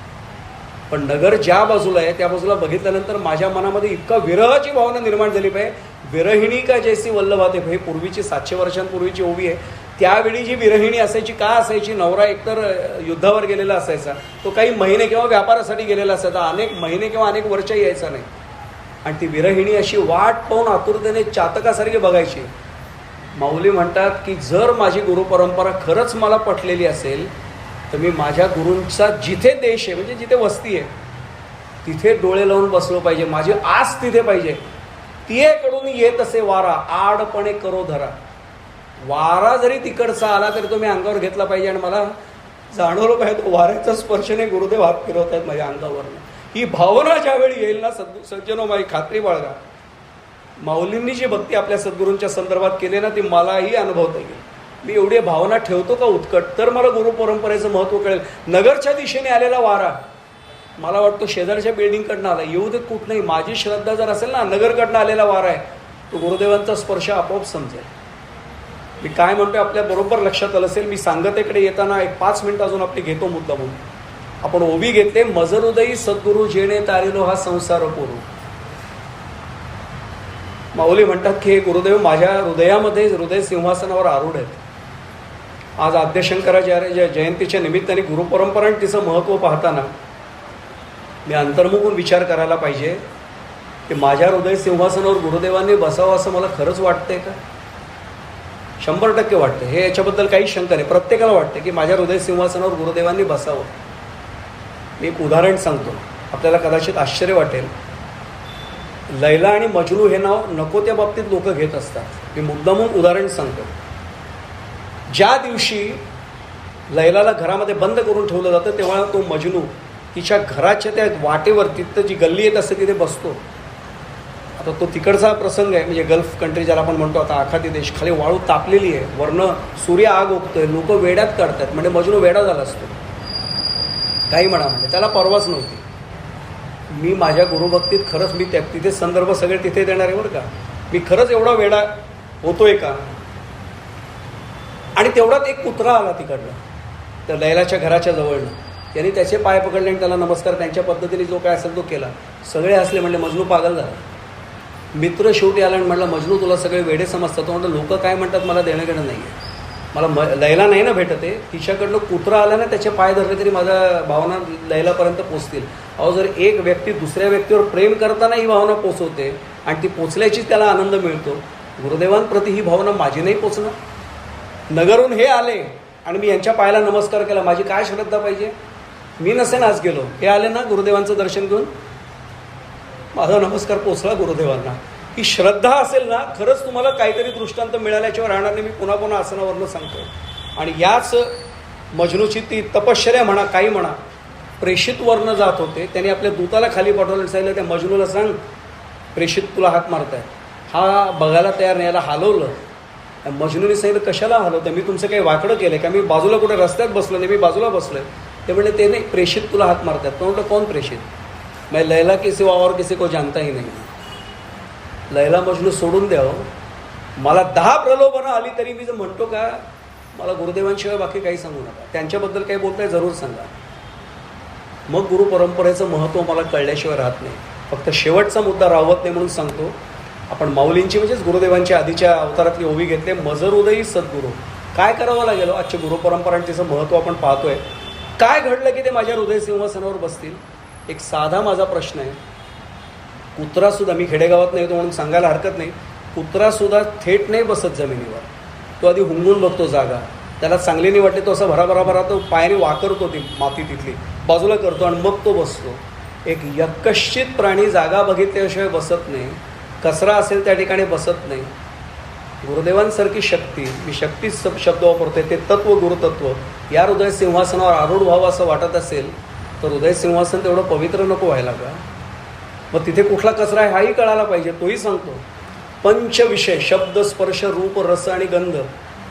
S1: पण नगर ज्या बाजूला आहे त्या बाजूला बघितल्यानंतर माझ्या मनामध्ये इतका विरहाची भावना निर्माण झाली पाहिजे. विरहिणी का जैसी वल्लभा, ते हे पूर्वीची 700 वर्षांपूर्वीची ओवी आहे. त्यावेळी जी विरहिणी असायची का असायची? नवरा एकतर युद्धावर गेलेला असायचा, तो काही महिने किंवा व्यापारासाठी गेलेला असायचा, अनेक महिने किंवा अनेक वर्ष यायचा नाही. आणि ती विरहिणी अशी वाट पाहून आतुरतेने चातकासारखी बघायची. माऊली म्हणतात की जर माझी गुरुपरंपरा खरंच मला पटलेली असेल तर मी माझ्या गुरूंचा जिथे देश आहे म्हणजे जिथे वस्ती आहे तिथे डोळे लावून बसलो पाहिजे. माझी आस तिथे पाहिजे. तियेकडून येत असे वारा, आडपणे करो धरा. वारा जरी तिकडचा आला तरी तो मी अंगावर घेतला पाहिजे आणि मला जाणवलं पाहिजे तो वाऱ्याचा स्पर्शने गुरुदेव हात फिरवत आहेत माझ्या अंगावरनं. ही भावना ज्यावेळी येईल ना सज्जनो, माझी खात्री बाळगा, माऊलींनी जी भक्ती आपल्या सद्गुरूंच्या संदर्भात केली ना ती मलाही अनुभवता येईल. मी एवढी भावना ठेवतो का उत्कट, तर मला गुरुपरंपरेचं महत्त्व कळेल. नगरच्या दिशेने आलेला वारा मला वाटतो शेजारच्या बिल्डिंगकडनं आला, येऊ देत कुठनंही. माझी श्रद्धा जर असेल ना, नगरकडनं आलेला वारा आहे, तो गुरुदेवांचा स्पर्श आपोआप समजेल. मी काय म्हणतोय आपल्या बरोबर लक्षात आलं असेल. मी सांगतेकडे येताना एक 5 मिनिटं अजून आपली घेतो मुद्दा म्हणून. आपण ओवी घेतले, मजहृदयी सद्गुरू जेणे तारिलो हा संसार पोरू. माऊली म्हणतात की हे गुरुदेव माझ्या हृदयामध्ये हृदय सिंहासनावर आरूढ आहेत. आज आद्यशंकराचार्य जयंतीच्या निमित्ताने गुरुपरंपरा आणि तिचं महत्त्व पाहताना मी अंतर्मुखून विचार करायला पाहिजे की माझ्या हृदय सिंहासनावर गुरुदेवांनी बसावं असं मला खरंच वाटतंय का? 100% वाटतं. हे याच्याबद्दल काही शंका नाही. प्रत्येकाला वाटतं की माझ्या हृदय सिंहासनावर गुरुदेवांनी बसावं. मी एक उदाहरण सांगतो, आपल्याला कदाचित आश्चर्य वाटेल. लैला आणि मजनू हे नाव नको त्या बाबतीत लोक घेत असतात. मी मुद्दामून उदाहरण सांगतो. ज्या दिवशी लैलाला घरामध्ये बंद करून ठेवलं जातं तेव्हा तो मजनू तिच्या घराच्या त्या वाटेवर तिथं जी गल्ली येत असते तिथे बसतो. आता तो तिकडचा प्रसंग आहे, म्हणजे गल्फ कंट्री ज्याला आपण म्हणतो आता आखाती देश, खाली वाळू तापलेली आहे, वरनं सूर्य आग ओकतोय, लोक वेड्यात काढतात, म्हणजे मजनू वेडा झाला असतो. काही म्हणा म्हणजे त्याला परवाच नव्हती. मी माझ्या गुरुभक्तीत खरंच मी तिथे संदर्भ सगळे तिथे देणार आहे बरं का. मी खरंच एवढा वेडा होतोय का. आणि तेवढाच एक कुत्रा आला तिकडनं त्या लैलाच्या घराच्या जवळनं, त्यांनी त्याचे पाय पकडले आणि त्याला नमस्कार त्यांच्या पद्धतीने जो काय असेल तो केला. सगळे हसले, म्हणले मजनू पागल झाला. मित्र शेवटी आला आणि म्हटलं मजनू तुला सगळे वेडे समजतात. तो म्हटलं लोक काय म्हणतात मला देणं घेणं नाही आहे, मला लैला नाही ना भेटत आहे. तिच्याकडनं कुत्रा आला ना त्याचे पाय धरले तरी माझ्या भावना लैलापर्यंत पोचतील. अहो जर एक व्यक्ती दुसऱ्या व्यक्तीवर प्रेम करताना ही भावना पोचवते आणि ती पोचल्याची त्याला आनंद मिळतो, गुरुदेवांप्रती ही भावना माझी नाही पोचणार. नगरहून हे आले आणि मी यांच्या पायाला नमस्कार केला, माझी काय श्रद्धा पाहिजे. मी नसेन आज गेलो, हे आले ना गुरुदेवांचं दर्शन घेऊन, माझा नमस्कार पोचला गुरुदेवांना. ही श्रद्धा असेल ना खरंच तुम्हाला काहीतरी दृष्टांत मिळाल्याशिवाय राहणार नाही. मी पुन्हा पुन्हा आसनावरनं सांगतो. आणि याच मजनूची ती तपश्चर्या म्हणा काही म्हणा, प्रेषित वरनं जात होते, त्यांनी आपल्या दूताला खाली पाठवलं आणि सांगितलं त्या मजनूला सांग प्रेषित तुला हाक मारताय. हा बघायला तयार नाही, याला हलवलं. मजनूने सांगितलं कशाला हलवतं, मी तुमचं काही वाकडं केलं का, मी बाजूला कुठे रस्त्यात बसलो नाही, मी बाजूला बसलोय. ते म्हणले ते नाही, प्रेषित तुला हाक मारतात. तो म्हटलं कोण प्रेषित, मैं लैला के सिवा और किसी को जानता ही नाही. लैला मजनू सोडून द्यावं, मला 10 प्रलोभनं आली तरी मी जर म्हणतो का मला गुरुदेवांशिवाय बाकी काही सांगू नका, त्यांच्याबद्दल काही बोलताय जरूर सांगा. मग गुरु परंपरेचं महत्त्व मला कळल्याशिवाय राहत नाही. फक्त शेवटचा मुद्दा राहत नाही म्हणून सांगतो. आपण माऊलींची म्हणजेच गुरुदेवांच्या आधीच्या अवतारातली ओवी घेतली, मजर उदयी सद्गुरू. काय करावं लागेल आजची गुरुपरंपरा आणि तिचं महत्त्व आपण पाहतोय. काय घडलं की ते माझ्या हृदय सिंहासनावर बसतील. एक साधा माझा प्रश्न आहे, कुत्रासुद्धा, मी खेडेगावात नाही होतो म्हणून सांगायला हरकत नाही, कुत्रासुद्धा थेट नाही बसत जमिनीवर. तो आधी हुंगून बघतो जागा, त्याला चांगली नाही वाटली तो असा भराभरा तो पायाने वाकरतो ती माती तिथली बाजूला करतो आणि मग तो बसतो. एक यक्कश्चित प्राणी जागा बघितल्याशिवाय बसत नाही, कचरा असेल त्या ठिकाणी बसत नाही. गुरुदेवांसारखी शक्ती, मी शक्तीच शब्द वापरतोय, ते तत्व गुरुतत्व या हृदय सिंहासनावर आरूढ व्हावं असं वाटत असेल तर हृदय सिंहासन तेवढं पवित्र नको व्हायला का. मग तिथे कुठला कचरा आहे हाही कळायला पाहिजे, तोही सांगतो. पंचविषय शब्द स्पर्श रूप रस आणि गंध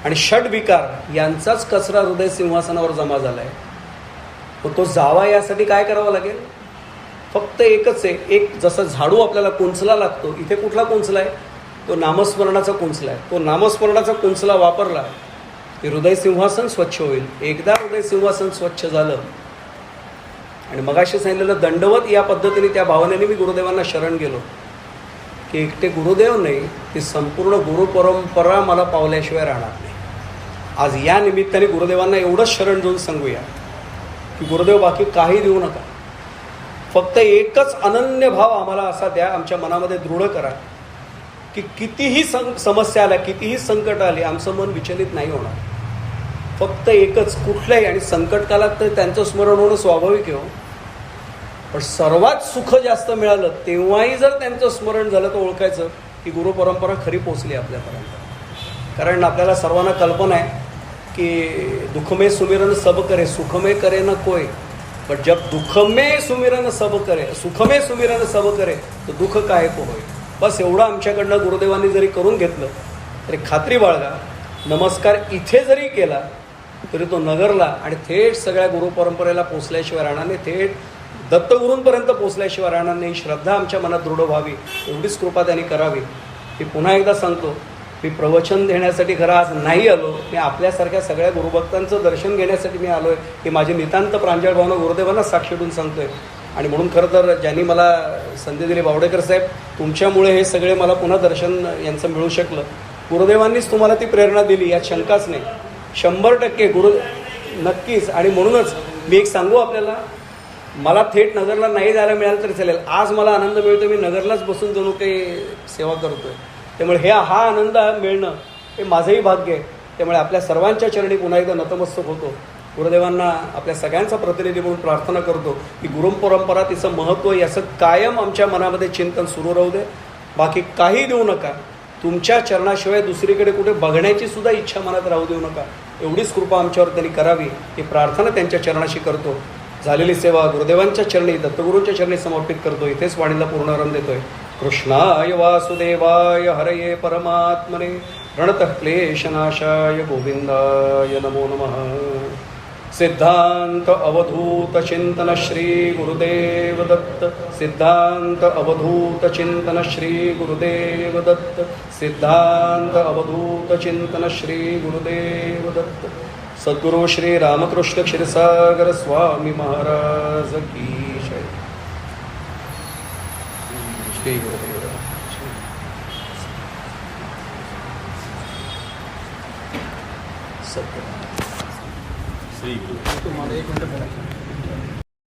S1: आणि षड्विकार यांचाच कचरा हृदय सिंहासनावर जमा झाला आहे. मग तो जावा यासाठी काय करावं लागेल, फक्त एकच आहे. एक जसं झाडू आपल्याला कुंचला लागतो, इथे कुठला कुंचला आहे, तो नामस्मरणाचा कुंचला आहे. तो नामस्मरणाचा कुंचला वापरला की हृदय सिंहासन स्वच्छ होईल. एकदा हृदय सिंहासन स्वच्छ झालं आणि मगाशी सांगितलेलं दंडवत या पद्धतीने त्या भावनेने मी गुरुदेवांना शरण गेलो की एकटे गुरुदेव नाही, ती संपूर्ण गुरुपरंपरा मला पावल्याशिवाय राहणार नाही. आज या निमित्ताने गुरुदेवांना एवढंच शरण देऊन सांगूया की गुरुदेव बाकी काही देऊ नका, फक्त एकच अनन्य भाव आम्हाला असा द्या, आमच्या मनामध्ये दृढ करा की कितीही समस्या आल्या, कितीही संकट आली, आमचं मन विचलित नाही होणार. फक्त एकच, कुठल्याही, आणि संकटकालात तर त्यांचं स्मरण होणं स्वाभाविक आहे, पण सर्वात सुख जास्त मिळालं तेव्हाही जर त्यांचं स्मरण झालं तर ओळखायचं की गुरुपरंपरा खरी पोचली आपल्यापर्यंत. कारण आपल्याला सर्वांना कल्पना आहे की दुःख में सुमिरन सब करे, सुख में करे न कोय. पण जब दुःख में सुमिरन सब करे, सुख में सुमिरन सब करे, तो दुःख काय को होय. बस एवढं आमच्याकडनं गुरुदेवांनी जरी करून घेतलं तरी खात्री बाळगा, नमस्कार इथे जरी केला तरी तो नगरला आणि थेट सगळ्या गुरुपरंपरेला पोचल्याशिवाय राहणार नाही, थेट दत्तगुरूंपर्यंत पोचल्याशिवाय राहणार नाही. श्रद्धा आमच्या मनात दृढ व्हावी एवढीच कृपा त्यांनी करावी. मी पुन्हा एकदा सांगतो, मी प्रवचन देण्यासाठी खरं आज नाही आलो, मी आपल्यासारख्या सगळ्या गुरुभक्तांचं दर्शन घेण्यासाठी मी आलो आहे. ही माझी नितांत प्रांजळ भावना गुरुदेवांना साक्षी देऊन सांगतो आहे. आणि म्हणून खरं तर ज्यांनी मला संधी दिली, बावडेकर साहेब, तुमच्यामुळे हे सगळे मला पुन्हा दर्शन यांचं मिळू शकलं. गुरुदेवांनीच तुम्हाला ती प्रेरणा दिली यात शंकाच नाही, 100% गुरु नक्कीच. आणि म्हणूनच मी एक सांगू आपल्याला, मला थेट नगरला नाही जायला मिळालं तरी चालेल, आज मला आनंद मिळतो, मी नगरलाच बसून जणू काही सेवा करतोय. त्यामुळे हा आनंद मिळणं हे माझंही भाग्य आहे. त्यामुळे आपल्या सर्वांच्या चरणी पुन्हा एकदा नतमस्तक होतो. गुरुदेवांना आपल्या सगळ्यांचा प्रतिनिधी म्हणून प्रार्थना करतो की गुरुपरंपरा, तिचं महत्त्व याचं कायम आमच्या मनामध्ये चिंतन सुरू राहू दे. बाकी काही देऊ नका, तुमच्या चरणाशिवाय दुसरीकडे कुठे बघण्याची सुद्धा इच्छा मनात राहू देऊ नका. एवढीच कृपा आमच्यावर त्यांनी करावी ही प्रार्थना त्यांच्या चरणाशी करतो. झालेली सेवा गुरुदेवांच्या चरणी दत्तगुरूंच्या चरणी समर्पित करतो. इथेच वाणीला पूर्णारंभ देतोय. कृष्णाय वासुदेवाय हरये परमात्मने प्रणतः क्लेशनाशाय गोविंदाय नमो नमः. सिद्धांत अवधूत चिंतन श्री गुरुदेव दत्त. सिद्धांत अवधूत चिंतन श्री गुरुदेव दत्त. सिद्धांत अवधूत चिंतन श्री गुरुदेव दत्त. सद्गुरु श्री रामकृष्ण क्षीरसागर स्वामी महाराज की जय. श्री गुरुदेव सद्गुरु.
S3: श्री गुरु
S2: तुम्हाला एक मिनिट बोला.